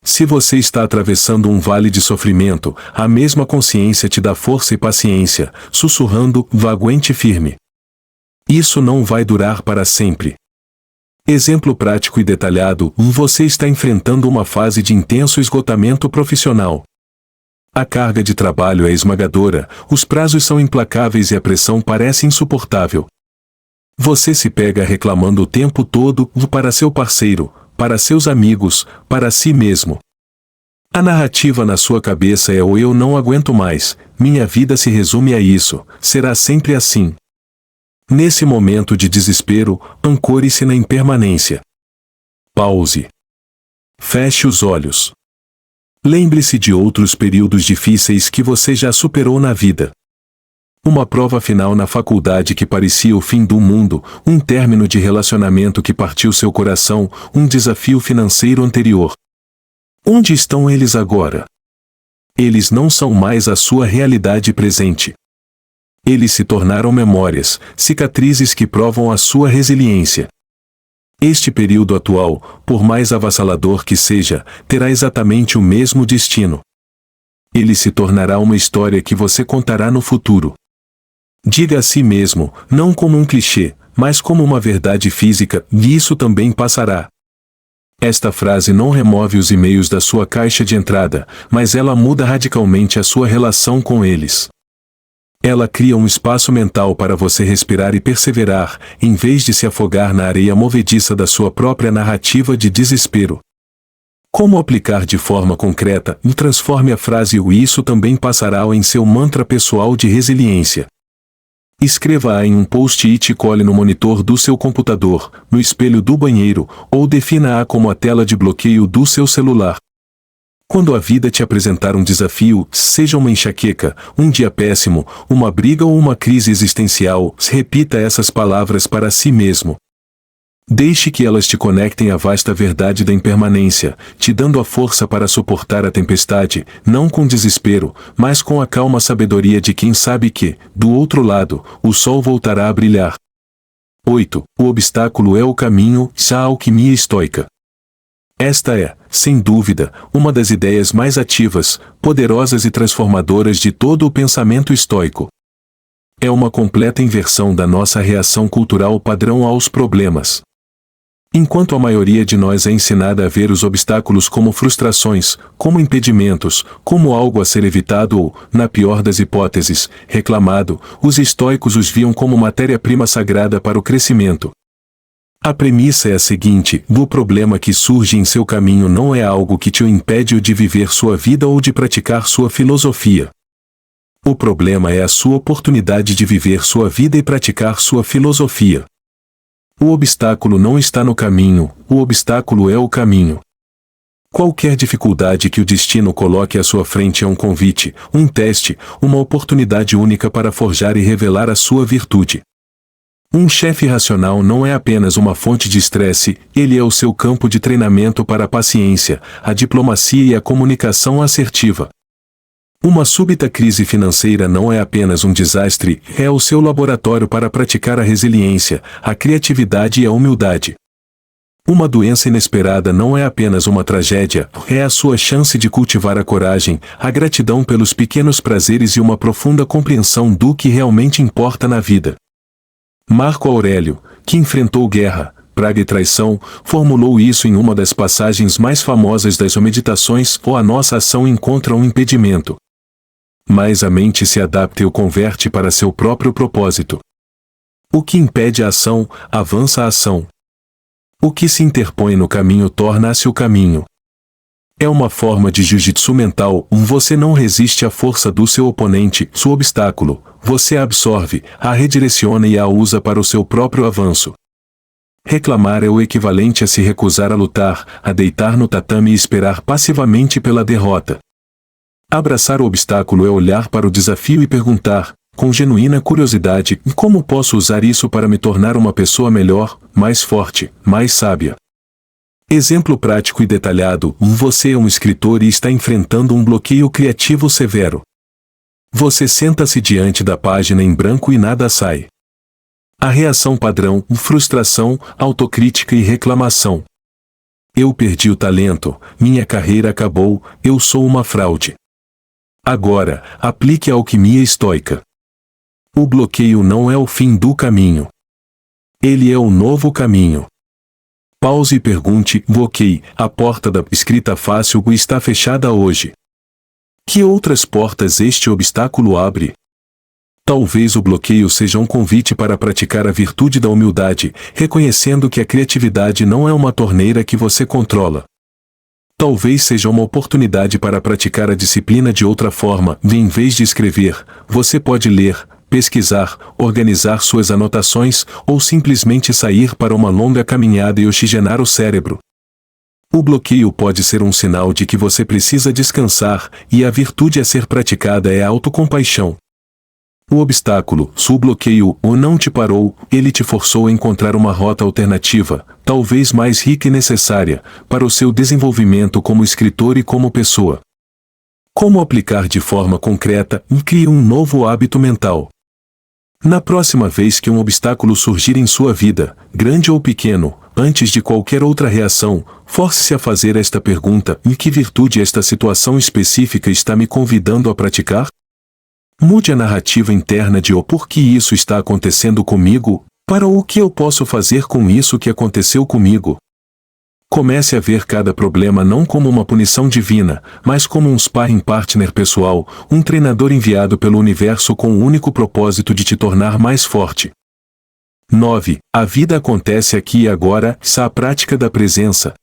Se você está atravessando um vale de sofrimento, a mesma consciência te dá força e paciência, sussurrando: aguente firme. Isso não vai durar para sempre. Exemplo prático e detalhado: você está enfrentando uma fase de intenso esgotamento profissional. A carga de trabalho é esmagadora, os prazos são implacáveis e a pressão parece insuportável. Você se pega reclamando o tempo todo, para seu parceiro, para seus amigos, para si mesmo. A narrativa na sua cabeça é: o eu não aguento mais, minha vida se resume a isso, será sempre assim. Nesse momento de desespero, ancore-se na impermanência. Pause. Feche os olhos. Lembre-se de outros períodos difíceis que você já superou na vida. Uma prova final na faculdade que parecia o fim do mundo, um término de relacionamento que partiu seu coração, um desafio financeiro anterior. Onde estão eles agora? Eles não são mais a sua realidade presente. Eles se tornaram memórias, cicatrizes que provam a sua resiliência. Este período atual, por mais avassalador que seja, terá exatamente o mesmo destino. Ele se tornará uma história que você contará no futuro. Diga a si mesmo, não como um clichê, mas como uma verdade física, e isso também passará. Esta frase não remove os e-mails da sua caixa de entrada, mas ela muda radicalmente a sua relação com eles. Ela cria um espaço mental para você respirar e perseverar, em vez de se afogar na areia movediça da sua própria narrativa de desespero. Como aplicar de forma concreta? Transforme a frase "o isso também passará" em seu mantra pessoal de resiliência. Escreva-a em um post-it e cole no monitor do seu computador, no espelho do banheiro, ou defina-a como a tela de bloqueio do seu celular. Quando a vida te apresentar um desafio, seja uma enxaqueca, um dia péssimo, uma briga ou uma crise existencial, repita essas palavras para si mesmo. Deixe que elas te conectem à vasta verdade da impermanência, te dando a força para suportar a tempestade, não com desespero, mas com a calma sabedoria de quem sabe que, do outro lado, o sol voltará a brilhar. 8. O obstáculo é o caminho, a alquimia estoica. Esta é, sem dúvida, uma das ideias mais ativas, poderosas e transformadoras de todo o pensamento estoico. É uma completa inversão da nossa reação cultural padrão aos problemas. Enquanto a maioria de nós é ensinada a ver os obstáculos como frustrações, como impedimentos, como algo a ser evitado ou, na pior das hipóteses, reclamado, os estoicos os viam como matéria-prima sagrada para o crescimento. A premissa é a seguinte: o problema que surge em seu caminho não é algo que te impede de viver sua vida ou de praticar sua filosofia. O problema é a sua oportunidade de viver sua vida e praticar sua filosofia. O obstáculo não está no caminho, o obstáculo é o caminho. Qualquer dificuldade que o destino coloque à sua frente é um convite, um teste, uma oportunidade única para forjar e revelar a sua virtude. Um chefe racional não é apenas uma fonte de estresse, ele é o seu campo de treinamento para a paciência, a diplomacia e a comunicação assertiva. Uma súbita crise financeira não é apenas um desastre, é o seu laboratório para praticar a resiliência, a criatividade e a humildade. Uma doença inesperada não é apenas uma tragédia, é a sua chance de cultivar a coragem, a gratidão pelos pequenos prazeres e uma profunda compreensão do que realmente importa na vida. Marco Aurélio, que enfrentou guerra, praga e traição, formulou isso em uma das passagens mais famosas das Meditações: ou a nossa ação encontra um impedimento, mas a mente se adapta e o converte para seu próprio propósito. O que impede a ação, avança a ação. O que se interpõe no caminho torna-se o caminho. É uma forma de jiu-jitsu mental, você não resiste à força do seu oponente, seu obstáculo, você a absorve, a redireciona e a usa para o seu próprio avanço. Reclamar é o equivalente a se recusar a lutar, a deitar no tatame e esperar passivamente pela derrota. Abraçar o obstáculo é olhar para o desafio e perguntar, com genuína curiosidade, como posso usar isso para me tornar uma pessoa melhor, mais forte, mais sábia. Exemplo prático e detalhado: você é um escritor e está enfrentando um bloqueio criativo severo. Você senta-se diante da página em branco e nada sai. A reação padrão: frustração, autocrítica e reclamação. Eu perdi o talento, minha carreira acabou, eu sou uma fraude. Agora, aplique a alquimia estoica. O bloqueio não é o fim do caminho. Ele é o novo caminho. Pause e pergunte: ok, a porta da escrita fácil está fechada hoje. Que outras portas este obstáculo abre? Talvez o bloqueio seja um convite para praticar a virtude da humildade, reconhecendo que a criatividade não é uma torneira que você controla. Talvez seja uma oportunidade para praticar a disciplina de outra forma. Em vez de escrever, você pode ler, pesquisar, organizar suas anotações, ou simplesmente sair para uma longa caminhada e oxigenar o cérebro. O bloqueio pode ser um sinal de que você precisa descansar, e a virtude a ser praticada é a autocompaixão. O obstáculo, o bloqueio, ou não te parou, ele te forçou a encontrar uma rota alternativa, talvez mais rica e necessária, para o seu desenvolvimento como escritor e como pessoa. Como aplicar de forma concreta? Crie um novo hábito mental. Na próxima vez que um obstáculo surgir em sua vida, grande ou pequeno, antes de qualquer outra reação, force-se a fazer esta pergunta: em que virtude esta situação específica está me convidando a praticar? Mude a narrativa interna de o porquê isso está acontecendo comigo, para o que eu posso fazer com isso que aconteceu comigo. Comece a ver cada problema não como uma punição divina, mas como um sparring partner pessoal, um treinador enviado pelo universo com o único propósito de te tornar mais forte. 9. A vida acontece aqui e agora, a prática da presença.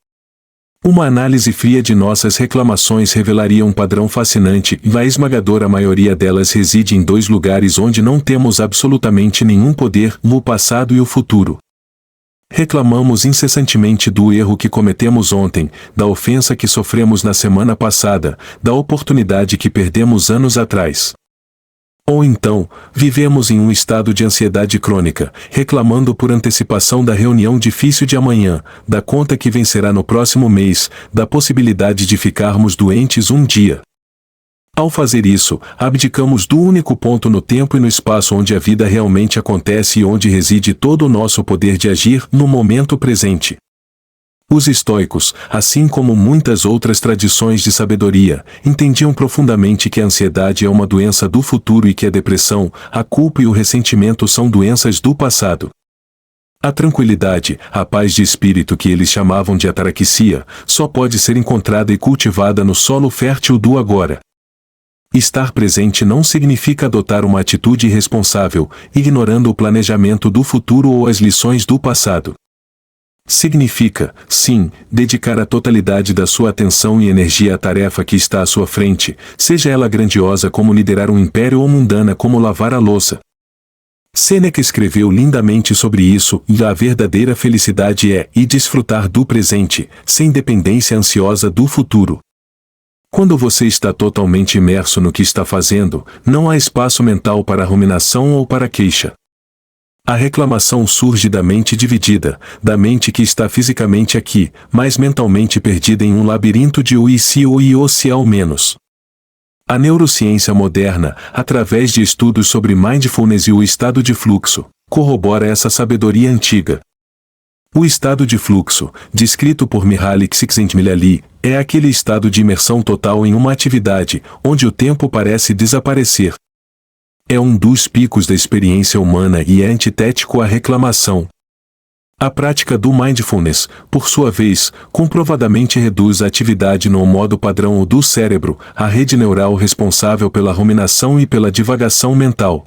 Uma análise fria de nossas reclamações revelaria um padrão fascinante, e a esmagadora maioria delas reside em dois lugares onde não temos absolutamente nenhum poder, no passado e o futuro. Reclamamos incessantemente do erro que cometemos ontem, da ofensa que sofremos na semana passada, da oportunidade que perdemos anos atrás. Ou então, vivemos em um estado de ansiedade crônica, reclamando por antecipação da reunião difícil de amanhã, da conta que vencerá no próximo mês, da possibilidade de ficarmos doentes um dia. Ao fazer isso, abdicamos do único ponto no tempo e no espaço onde a vida realmente acontece e onde reside todo o nosso poder de agir no momento presente. Os estoicos, assim como muitas outras tradições de sabedoria, entendiam profundamente que a ansiedade é uma doença do futuro e que a depressão, a culpa e o ressentimento são doenças do passado. A tranquilidade, a paz de espírito que eles chamavam de ataraxia, só pode ser encontrada e cultivada no solo fértil do agora. Estar presente não significa adotar uma atitude irresponsável, ignorando o planejamento do futuro ou as lições do passado. Significa, sim, dedicar a totalidade da sua atenção e energia à tarefa que está à sua frente, seja ela grandiosa como liderar um império ou mundana como lavar a louça. Sêneca escreveu lindamente sobre isso, e a verdadeira felicidade é desfrutar do presente, sem dependência ansiosa do futuro. Quando você está totalmente imerso no que está fazendo, não há espaço mental para ruminação ou para queixa. A reclamação surge da mente dividida, da mente que está fisicamente aqui, mas mentalmente perdida em um labirinto de o e se ou e o se ao menos. A neurociência moderna, através de estudos sobre mindfulness e o estado de fluxo, corrobora essa sabedoria antiga. O estado de fluxo, descrito por Mihaly Csikszentmihalyi, é aquele estado de imersão total em uma atividade, onde o tempo parece desaparecer. É um dos picos da experiência humana e é antitético à reclamação. A prática do mindfulness, por sua vez, comprovadamente reduz a atividade no modo padrão do cérebro, a rede neural responsável pela ruminação e pela divagação mental.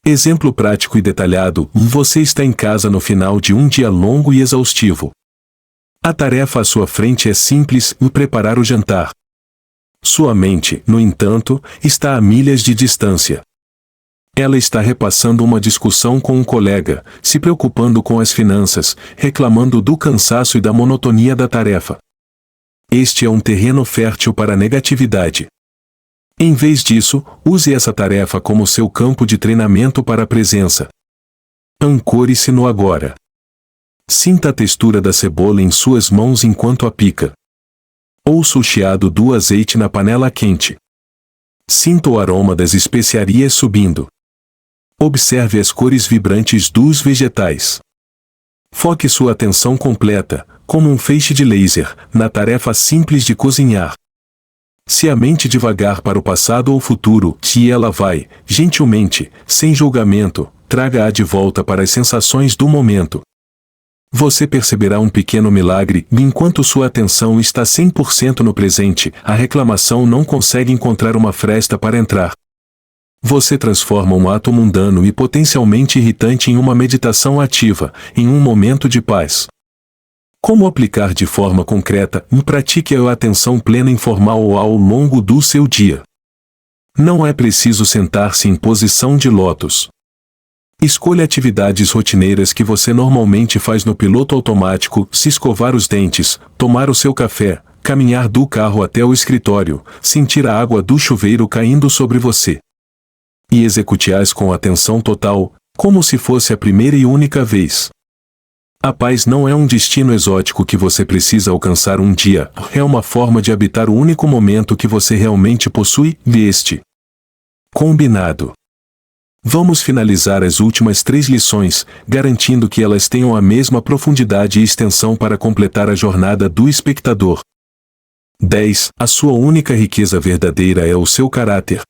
Exemplo prático e detalhado: você está em casa no final de um dia longo e exaustivo. A tarefa à sua frente é simples: preparar o jantar. Sua mente, no entanto, está a milhas de distância. Ela está repassando uma discussão com um colega, se preocupando com as finanças, reclamando do cansaço e da monotonia da tarefa. Este é um terreno fértil para a negatividade. Em vez disso, use essa tarefa como seu campo de treinamento para a presença. Ancore-se no agora. Sinta a textura da cebola em suas mãos enquanto a pica. Ouça o chiado do azeite na panela quente. Sinta o aroma das especiarias subindo. Observe as cores vibrantes dos vegetais. Foque sua atenção completa, como um feixe de laser, na tarefa simples de cozinhar. Se a mente divagar para o passado ou futuro, se ela vai, gentilmente, sem julgamento, traga-a de volta para as sensações do momento. Você perceberá um pequeno milagre: enquanto sua atenção está 100% no presente, a reclamação não consegue encontrar uma fresta para entrar. Você transforma um ato mundano e potencialmente irritante em uma meditação ativa, em um momento de paz. Como aplicar de forma concreta? Pratique a atenção plena informal ao longo do seu dia. Não é preciso sentar-se em posição de lótus. Escolha atividades rotineiras que você normalmente faz no piloto automático: se escovar os dentes, tomar o seu café, caminhar do carro até o escritório, sentir a água do chuveiro caindo sobre você. E execute-as com atenção total, como se fosse a primeira e única vez. A paz não é um destino exótico que você precisa alcançar um dia, é uma forma de habitar o único momento que você realmente possui. Combinado. Vamos finalizar as últimas 3 lições, garantindo que elas tenham a mesma profundidade e extensão para completar a jornada do espectador. 10. A sua única riqueza verdadeira é o seu caráter.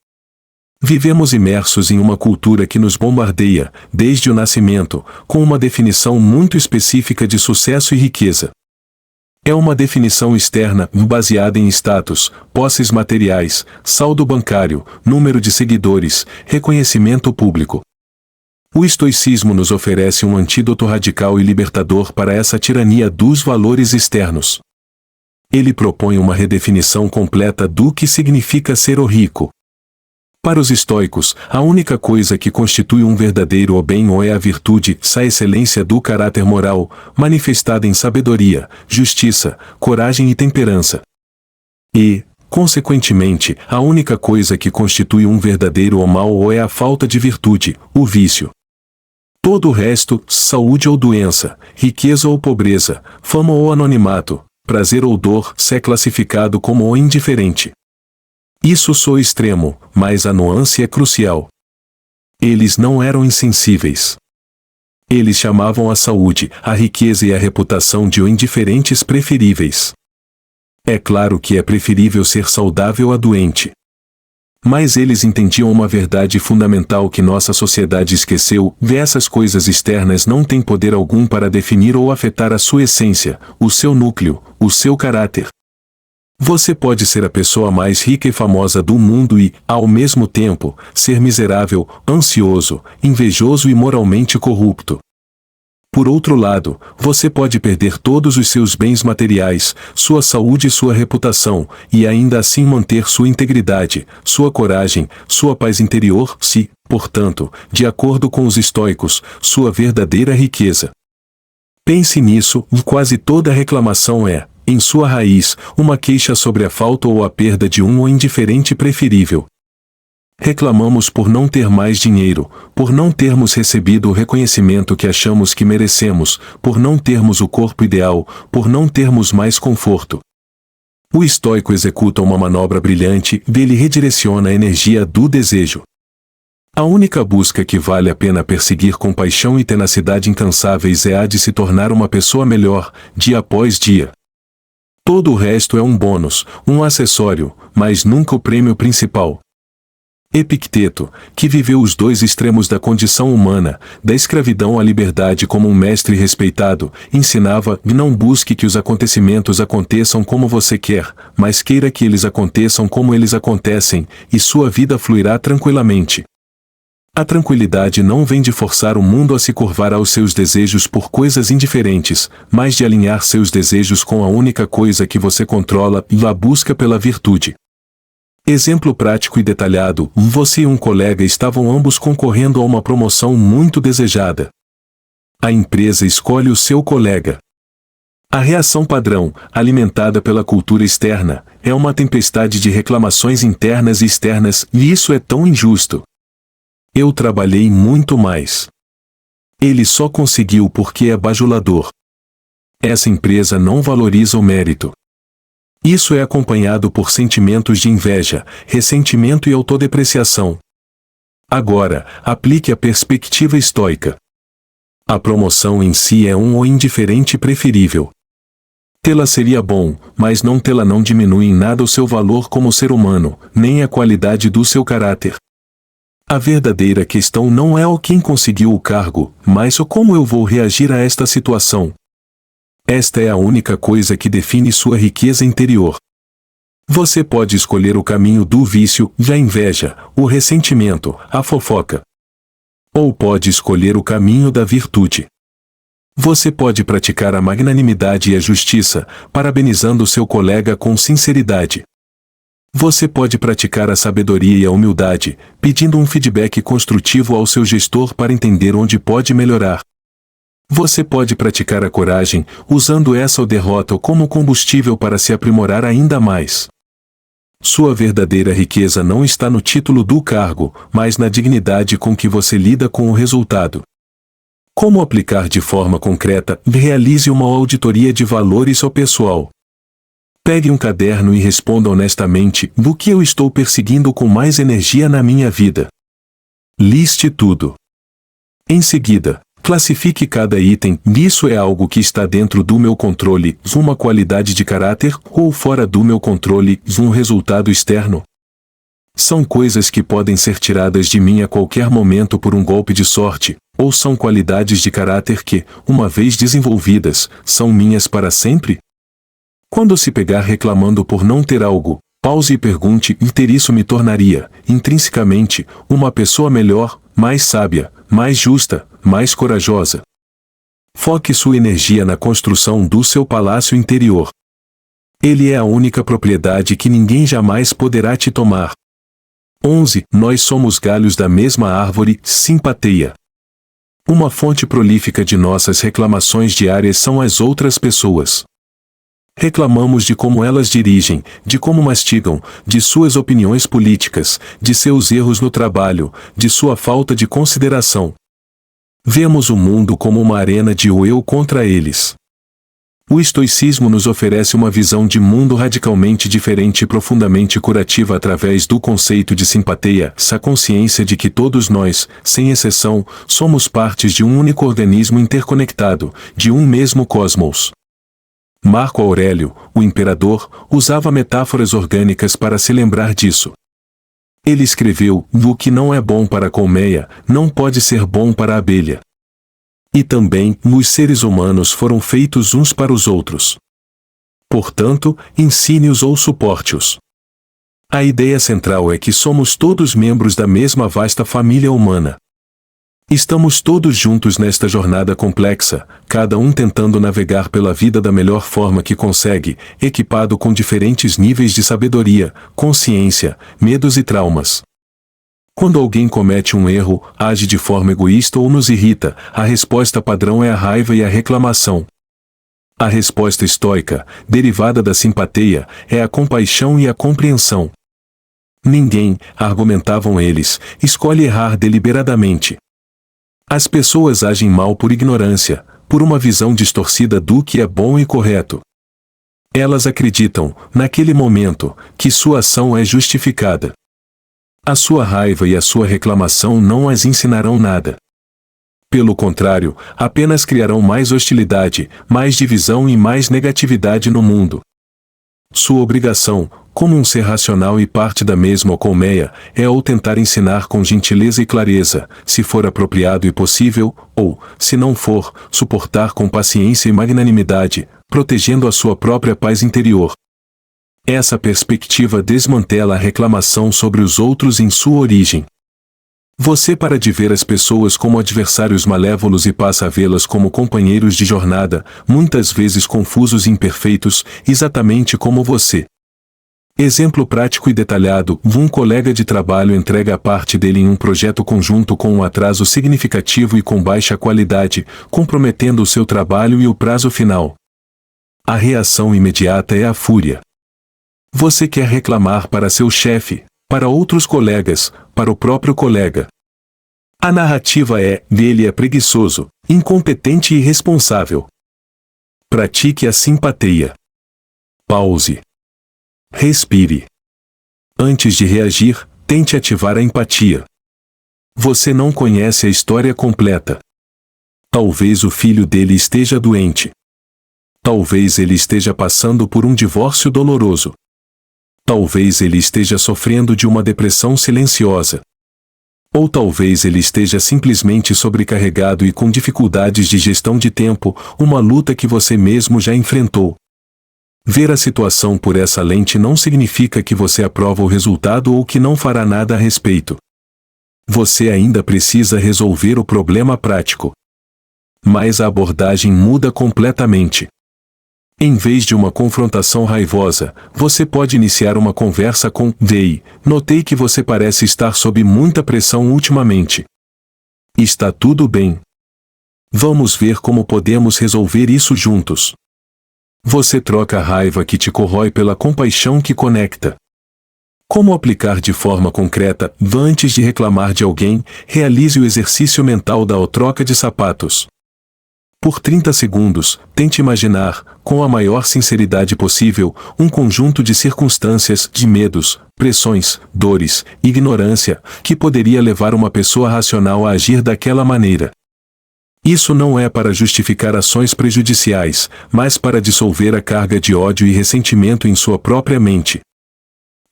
Vivemos imersos em uma cultura que nos bombardeia, desde o nascimento, com uma definição muito específica de sucesso e riqueza. É uma definição externa, baseada em status, posses materiais, saldo bancário, número de seguidores, reconhecimento público. O estoicismo nos oferece um antídoto radical e libertador para essa tirania dos valores externos. Ele propõe uma redefinição completa do que significa ser o rico. Para os estoicos, a única coisa que constitui um verdadeiro bem é a virtude, a excelência do caráter moral, manifestada em sabedoria, justiça, coragem e temperança. E, consequentemente, a única coisa que constitui um verdadeiro mal é a falta de virtude, o vício. Todo o resto, saúde ou doença, riqueza ou pobreza, fama ou anonimato, prazer ou dor, é classificado como o indiferente. Isso soa extremo, mas a nuance é crucial. Eles não eram insensíveis. Eles chamavam a saúde, a riqueza e a reputação de indiferentes preferíveis. É claro que é preferível ser saudável a doente. Mas eles entendiam uma verdade fundamental que nossa sociedade esqueceu: essas coisas externas não têm poder algum para definir ou afetar a sua essência, o seu núcleo, o seu caráter. Você pode ser a pessoa mais rica e famosa do mundo e, ao mesmo tempo, ser miserável, ansioso, invejoso e moralmente corrupto. Por outro lado, você pode perder todos os seus bens materiais, sua saúde e sua reputação, e ainda assim manter sua integridade, sua coragem, sua paz interior, se, portanto, de acordo com os estoicos, sua verdadeira riqueza. Pense nisso, e quase toda reclamação é, em sua raiz, uma queixa sobre a falta ou a perda de um indiferente preferível. Reclamamos por não ter mais dinheiro, por não termos recebido o reconhecimento que achamos que merecemos, por não termos o corpo ideal, por não termos mais conforto. O estoico executa uma manobra brilhante, ele redireciona a energia do desejo. A única busca que vale a pena perseguir com paixão e tenacidade incansáveis é a de se tornar uma pessoa melhor, dia após dia. Todo o resto é um bônus, um acessório, mas nunca o prêmio principal. Epicteto, que viveu os 2 extremos da condição humana, da escravidão à liberdade como um mestre respeitado, ensinava: não busque que os acontecimentos aconteçam como você quer, mas queira que eles aconteçam como eles acontecem, e sua vida fluirá tranquilamente. A tranquilidade não vem de forçar o mundo a se curvar aos seus desejos por coisas indiferentes, mas de alinhar seus desejos com a única coisa que você controla, a busca pela virtude. Exemplo prático e detalhado: você e um colega estavam ambos concorrendo a uma promoção muito desejada. A empresa escolhe o seu colega. A reação padrão, alimentada pela cultura externa, é uma tempestade de reclamações internas e externas, e isso é tão injusto. Eu trabalhei muito mais. Ele só conseguiu porque é bajulador. Essa empresa não valoriza o mérito. Isso é acompanhado por sentimentos de inveja, ressentimento e autodepreciação. Agora, aplique a perspectiva estoica. A promoção em si é um indiferente preferível. Tê-la seria bom, mas não tê-la não diminui em nada o seu valor como ser humano, nem a qualidade do seu caráter. A verdadeira questão não é o quem conseguiu o cargo, mas o como eu vou reagir a esta situação. Esta é a única coisa que define sua riqueza interior. Você pode escolher o caminho do vício, da inveja, o ressentimento, a fofoca. Ou pode escolher o caminho da virtude. Você pode praticar a magnanimidade e a justiça, parabenizando seu colega com sinceridade. Você pode praticar a sabedoria e a humildade, pedindo um feedback construtivo ao seu gestor para entender onde pode melhorar. Você pode praticar a coragem, usando essa ou derrota como combustível para se aprimorar ainda mais. Sua verdadeira riqueza não está no título do cargo, mas na dignidade com que você lida com o resultado. Como aplicar de forma concreta? Realize uma auditoria de valores ao pessoal. Pegue um caderno e responda honestamente: do que eu estou perseguindo com mais energia na minha vida? Liste tudo. Em seguida, classifique cada item. Isso é algo que está dentro do meu controle, uma qualidade de caráter, ou fora do meu controle, um resultado externo. São coisas que podem ser tiradas de mim a qualquer momento por um golpe de sorte, ou são qualidades de caráter que, uma vez desenvolvidas, são minhas para sempre? Quando se pegar reclamando por não ter algo, pause e pergunte: ter isso me tornaria, intrinsecamente, uma pessoa melhor, mais sábia, mais justa, mais corajosa. Foque sua energia na construção do seu palácio interior. Ele é a única propriedade que ninguém jamais poderá te tomar. 11. Nós somos galhos da mesma árvore. Simpatia. Uma fonte prolífica de nossas reclamações diárias são as outras pessoas. Reclamamos de como elas dirigem, de como mastigam, de suas opiniões políticas, de seus erros no trabalho, de sua falta de consideração. Vemos o mundo como uma arena de eu contra eles. O estoicismo nos oferece uma visão de mundo radicalmente diferente e profundamente curativa através do conceito de simpatia, essa consciência de que todos nós, sem exceção, somos partes de um único organismo interconectado, de um mesmo cosmos. Marco Aurélio, o imperador, usava metáforas orgânicas para se lembrar disso. Ele escreveu: o que não é bom para a colmeia, não pode ser bom para a abelha. E também, os seres humanos foram feitos uns para os outros. Portanto, ensine-os ou suporte-os. A ideia central é que somos todos membros da mesma vasta família humana. Estamos todos juntos nesta jornada complexa, cada um tentando navegar pela vida da melhor forma que consegue, equipado com diferentes níveis de sabedoria, consciência, medos e traumas. Quando alguém comete um erro, age de forma egoísta ou nos irrita, a resposta padrão é a raiva e a reclamação. A resposta estoica, derivada da simpatia, é a compaixão e a compreensão. Ninguém, argumentavam eles, escolhe errar deliberadamente. As pessoas agem mal por ignorância, por uma visão distorcida do que é bom e correto. Elas acreditam, naquele momento, que sua ação é justificada. A sua raiva e a sua reclamação não as ensinarão nada. Pelo contrário, apenas criarão mais hostilidade, mais divisão e mais negatividade no mundo. Sua obrigação, como um ser racional e parte da mesma colmeia, é ou tentar ensinar com gentileza e clareza, se for apropriado e possível, ou, se não for, suportar com paciência e magnanimidade, protegendo a sua própria paz interior. Essa perspectiva desmantela a reclamação sobre os outros em sua origem. Você para de ver as pessoas como adversários malévolos e passa a vê-las como companheiros de jornada, muitas vezes confusos e imperfeitos, exatamente como você. Exemplo prático e detalhado: um colega de trabalho entrega a parte dele em um projeto conjunto com um atraso significativo e com baixa qualidade, comprometendo o seu trabalho e o prazo final. A reação imediata é a fúria. Você quer reclamar para seu chefe, para outros colegas, para o próprio colega. A narrativa é: ele é preguiçoso, incompetente e irresponsável. Pratique a simpatia. Pause. Respire. Antes de reagir, tente ativar a empatia. Você não conhece a história completa. Talvez o filho dele esteja doente. Talvez ele esteja passando por um divórcio doloroso. Talvez ele esteja sofrendo de uma depressão silenciosa. Ou talvez ele esteja simplesmente sobrecarregado e com dificuldades de gestão de tempo, uma luta que você mesmo já enfrentou. Ver a situação por essa lente não significa que você aprova o resultado ou que não fará nada a respeito. Você ainda precisa resolver o problema prático. Mas a abordagem muda completamente. Em vez de uma confrontação raivosa, você pode iniciar uma conversa com: "Vei, notei que você parece estar sob muita pressão ultimamente. Está tudo bem? Vamos ver como podemos resolver isso juntos." Você troca a raiva que te corrói pela compaixão que conecta. Como aplicar de forma concreta? Antes de reclamar de alguém, realize o exercício mental da troca de sapatos. Por 30 segundos, tente imaginar, com a maior sinceridade possível, um conjunto de circunstâncias, de medos, pressões, dores, ignorância, que poderia levar uma pessoa racional a agir daquela maneira. Isso não é para justificar ações prejudiciais, mas para dissolver a carga de ódio e ressentimento em sua própria mente.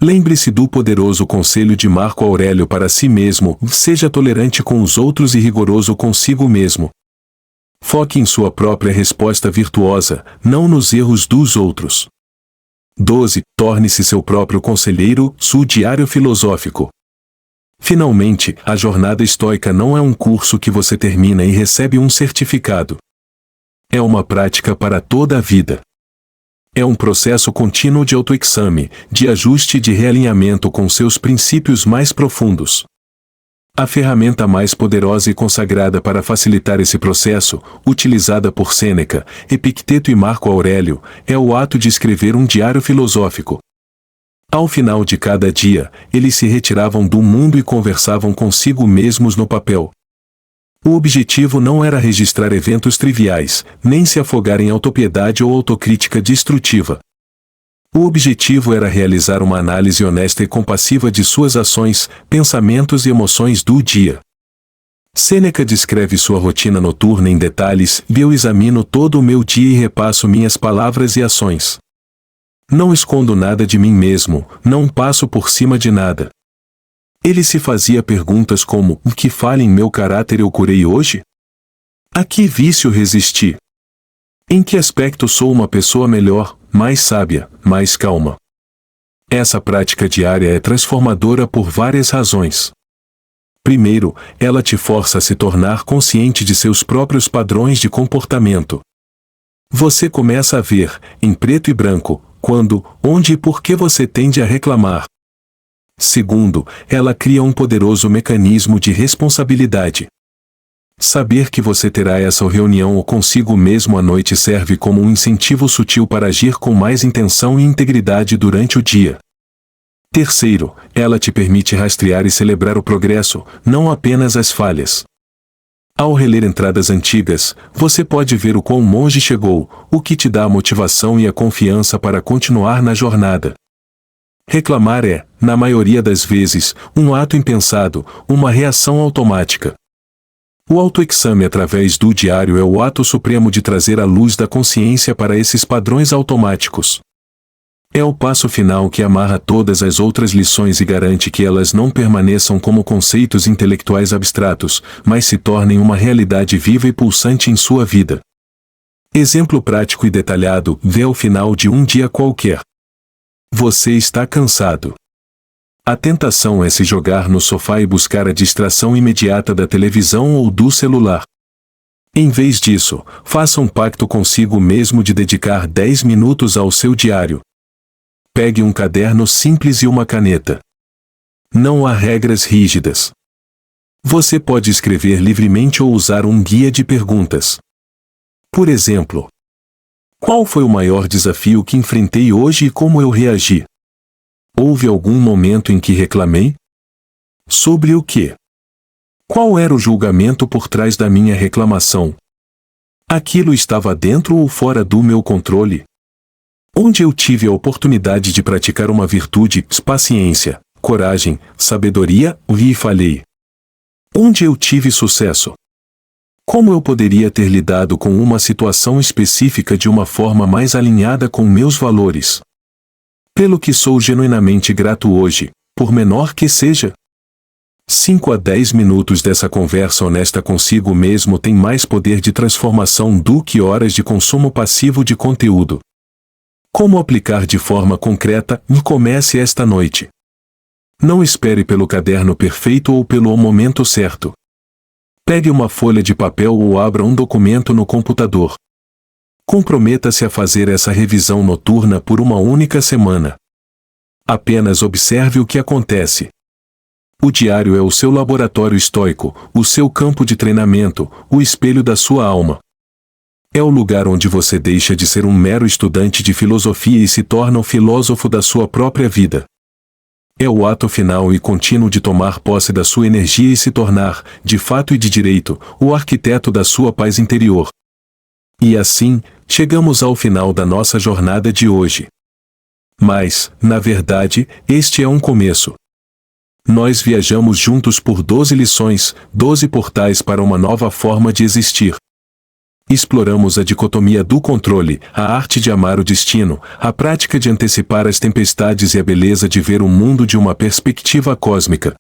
Lembre-se do poderoso conselho de Marco Aurélio para si mesmo: seja tolerante com os outros e rigoroso consigo mesmo. Foque em sua própria resposta virtuosa, não nos erros dos outros. 12. Torne-se seu próprio conselheiro, seu diário filosófico. Finalmente, a jornada estoica não é um curso que você termina e recebe um certificado. É uma prática para toda a vida. É um processo contínuo de autoexame, de ajuste e de realinhamento com seus princípios mais profundos. A ferramenta mais poderosa e consagrada para facilitar esse processo, utilizada por Sêneca, Epicteto e Marco Aurélio, é o ato de escrever um diário filosófico. Ao final de cada dia, eles se retiravam do mundo e conversavam consigo mesmos no papel. O objetivo não era registrar eventos triviais, nem se afogar em autopiedade ou autocrítica destrutiva. O objetivo era realizar uma análise honesta e compassiva de suas ações, pensamentos e emoções do dia. Sêneca descreve sua rotina noturna em detalhes: eu examino todo o meu dia e repasso minhas palavras e ações. Não escondo nada de mim mesmo, não passo por cima de nada. Ele se fazia perguntas como: o que falha em meu caráter eu curei hoje? A que vício resisti? Em que aspecto sou uma pessoa melhor, mais sábia, mais calma? Essa prática diária é transformadora por várias razões. Primeiro, ela te força a se tornar consciente de seus próprios padrões de comportamento. Você começa a ver, em preto e branco, quando, onde e por que você tende a reclamar. Segundo, ela cria um poderoso mecanismo de responsabilidade. Saber que você terá essa reunião ou consigo mesmo à noite serve como um incentivo sutil para agir com mais intenção e integridade durante o dia. Terceiro, ela te permite rastrear e celebrar o progresso, não apenas as falhas. Ao reler entradas antigas, você pode ver o quão longe chegou, o que te dá a motivação e a confiança para continuar na jornada. Reclamar é, na maioria das vezes, um ato impensado, uma reação automática. O autoexame através do diário é o ato supremo de trazer a luz da consciência para esses padrões automáticos. É o passo final que amarra todas as outras lições e garante que elas não permaneçam como conceitos intelectuais abstratos, mas se tornem uma realidade viva e pulsante em sua vida. Exemplo prático e detalhado: vê ao final de um dia qualquer. Você está cansado. A tentação é se jogar no sofá e buscar a distração imediata da televisão ou do celular. Em vez disso, faça um pacto consigo mesmo de dedicar 10 minutos ao seu diário. Pegue um caderno simples e uma caneta. Não há regras rígidas. Você pode escrever livremente ou usar um guia de perguntas. Por exemplo, qual foi o maior desafio que enfrentei hoje e como eu reagi? Houve algum momento em que reclamei? Sobre o quê? Qual era o julgamento por trás da minha reclamação? Aquilo estava dentro ou fora do meu controle? Onde eu tive a oportunidade de praticar uma virtude, paciência, coragem, sabedoria, e falhei? Onde eu tive sucesso? Como eu poderia ter lidado com uma situação específica de uma forma mais alinhada com meus valores? Pelo que sou genuinamente grato hoje, por menor que seja. 5 a 10 minutos dessa conversa honesta consigo mesmo tem mais poder de transformação do que horas de consumo passivo de conteúdo. Como aplicar de forma concreta? Comece esta noite. Não espere pelo caderno perfeito ou pelo momento certo. Pegue uma folha de papel ou abra um documento no computador. Comprometa-se a fazer essa revisão noturna por uma única semana. Apenas observe o que acontece. O diário é o seu laboratório estoico, o seu campo de treinamento, o espelho da sua alma. É o lugar onde você deixa de ser um mero estudante de filosofia e se torna o filósofo da sua própria vida. É o ato final e contínuo de tomar posse da sua energia e se tornar, de fato e de direito, o arquiteto da sua paz interior. E assim, chegamos ao final da nossa jornada de hoje. Mas, na verdade, este é um começo. Nós viajamos juntos por 12 lições, 12 portais para uma nova forma de existir. Exploramos a dicotomia do controle, a arte de amar o destino, a prática de antecipar as tempestades e a beleza de ver o mundo de uma perspectiva cósmica.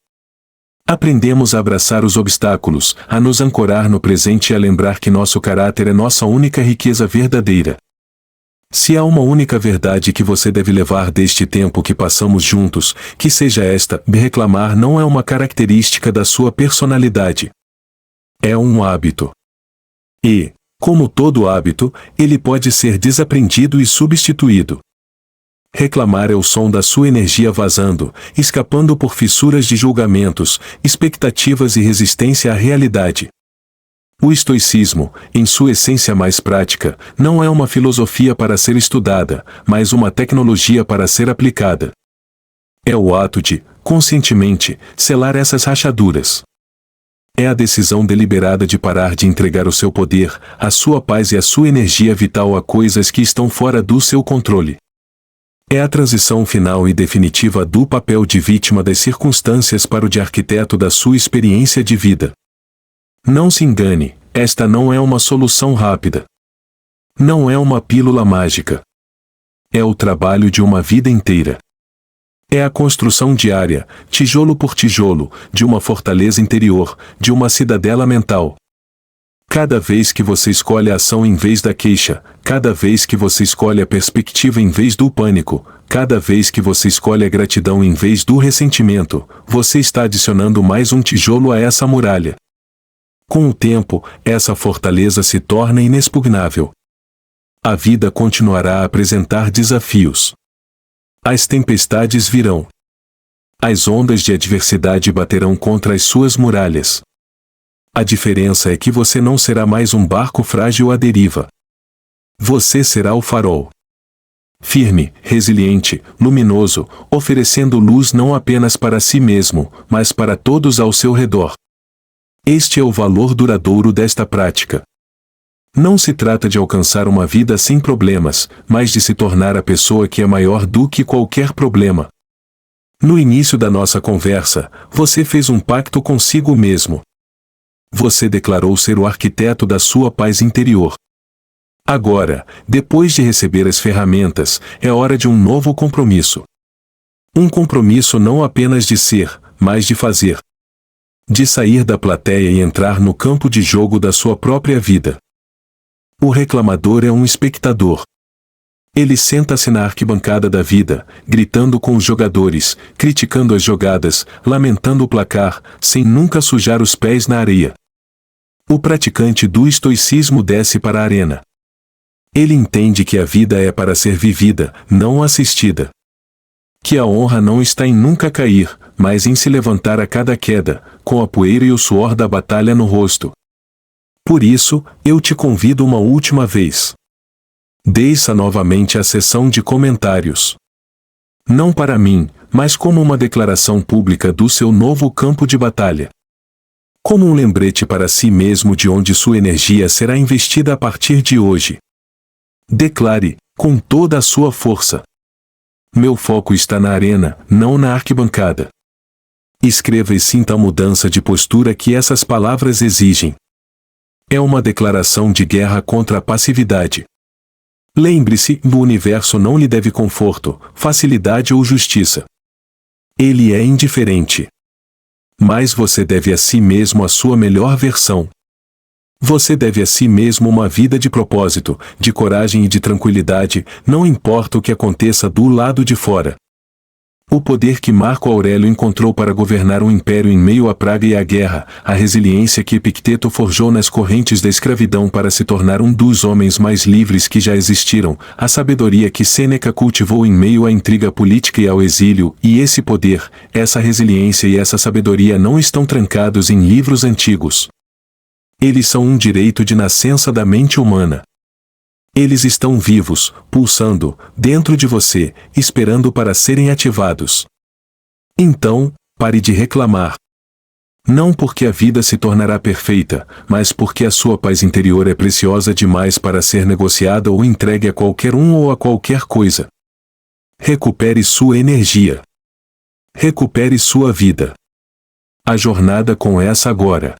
Aprendemos a abraçar os obstáculos, a nos ancorar no presente e a lembrar que nosso caráter é nossa única riqueza verdadeira. Se há uma única verdade que você deve levar deste tempo que passamos juntos, que seja esta: reclamar não é uma característica da sua personalidade. É um hábito. E, como todo hábito, ele pode ser desaprendido e substituído. Reclamar é o som da sua energia vazando, escapando por fissuras de julgamentos, expectativas e resistência à realidade. O estoicismo, em sua essência mais prática, não é uma filosofia para ser estudada, mas uma tecnologia para ser aplicada. É o ato de, conscientemente, selar essas rachaduras. É a decisão deliberada de parar de entregar o seu poder, a sua paz e a sua energia vital a coisas que estão fora do seu controle. É a transição final e definitiva do papel de vítima das circunstâncias para o de arquiteto da sua experiência de vida. Não se engane, esta não é uma solução rápida. Não é uma pílula mágica. É o trabalho de uma vida inteira. É a construção diária, tijolo por tijolo, de uma fortaleza interior, de uma cidadela mental. Cada vez que você escolhe a ação em vez da queixa, cada vez que você escolhe a perspectiva em vez do pânico, cada vez que você escolhe a gratidão em vez do ressentimento, você está adicionando mais um tijolo a essa muralha. Com o tempo, essa fortaleza se torna inexpugnável. A vida continuará a apresentar desafios. As tempestades virão. As ondas de adversidade baterão contra as suas muralhas. A diferença é que você não será mais um barco frágil à deriva. Você será o farol. Firme, resiliente, luminoso, oferecendo luz não apenas para si mesmo, mas para todos ao seu redor. Este é o valor duradouro desta prática. Não se trata de alcançar uma vida sem problemas, mas de se tornar a pessoa que é maior do que qualquer problema. No início da nossa conversa, você fez um pacto consigo mesmo. Você declarou ser o arquiteto da sua paz interior. Agora, depois de receber as ferramentas, é hora de um novo compromisso. Um compromisso não apenas de ser, mas de fazer. De sair da plateia e entrar no campo de jogo da sua própria vida. O reclamador é um espectador. Ele senta-se na arquibancada da vida, gritando com os jogadores, criticando as jogadas, lamentando o placar, sem nunca sujar os pés na areia. O praticante do estoicismo desce para a arena. Ele entende que a vida é para ser vivida, não assistida. Que a honra não está em nunca cair, mas em se levantar a cada queda, com a poeira e o suor da batalha no rosto. Por isso, eu te convido uma última vez. Desça novamente a sessão de comentários. Não para mim, mas como uma declaração pública do seu novo campo de batalha. Como um lembrete para si mesmo de onde sua energia será investida a partir de hoje. Declare, com toda a sua força. Meu foco está na arena, não na arquibancada. Escreva e sinta a mudança de postura que essas palavras exigem. É uma declaração de guerra contra a passividade. Lembre-se, o universo não lhe deve conforto, facilidade ou justiça. Ele é indiferente. Mas você deve a si mesmo a sua melhor versão. Você deve a si mesmo uma vida de propósito, de coragem e de tranquilidade, não importa o que aconteça do lado de fora. O poder que Marco Aurélio encontrou para governar um império em meio à praga e à guerra, a resiliência que Epicteto forjou nas correntes da escravidão para se tornar um dos homens mais livres que já existiram, a sabedoria que Sêneca cultivou em meio à intriga política e ao exílio, e esse poder, essa resiliência e essa sabedoria não estão trancados em livros antigos. Eles são um direito de nascença da mente humana. Eles estão vivos, pulsando, dentro de você, esperando para serem ativados. Então, pare de reclamar. Não porque a vida se tornará perfeita, mas porque a sua paz interior é preciosa demais para ser negociada ou entregue a qualquer um ou a qualquer coisa. Recupere sua energia. Recupere sua vida. A jornada começa agora.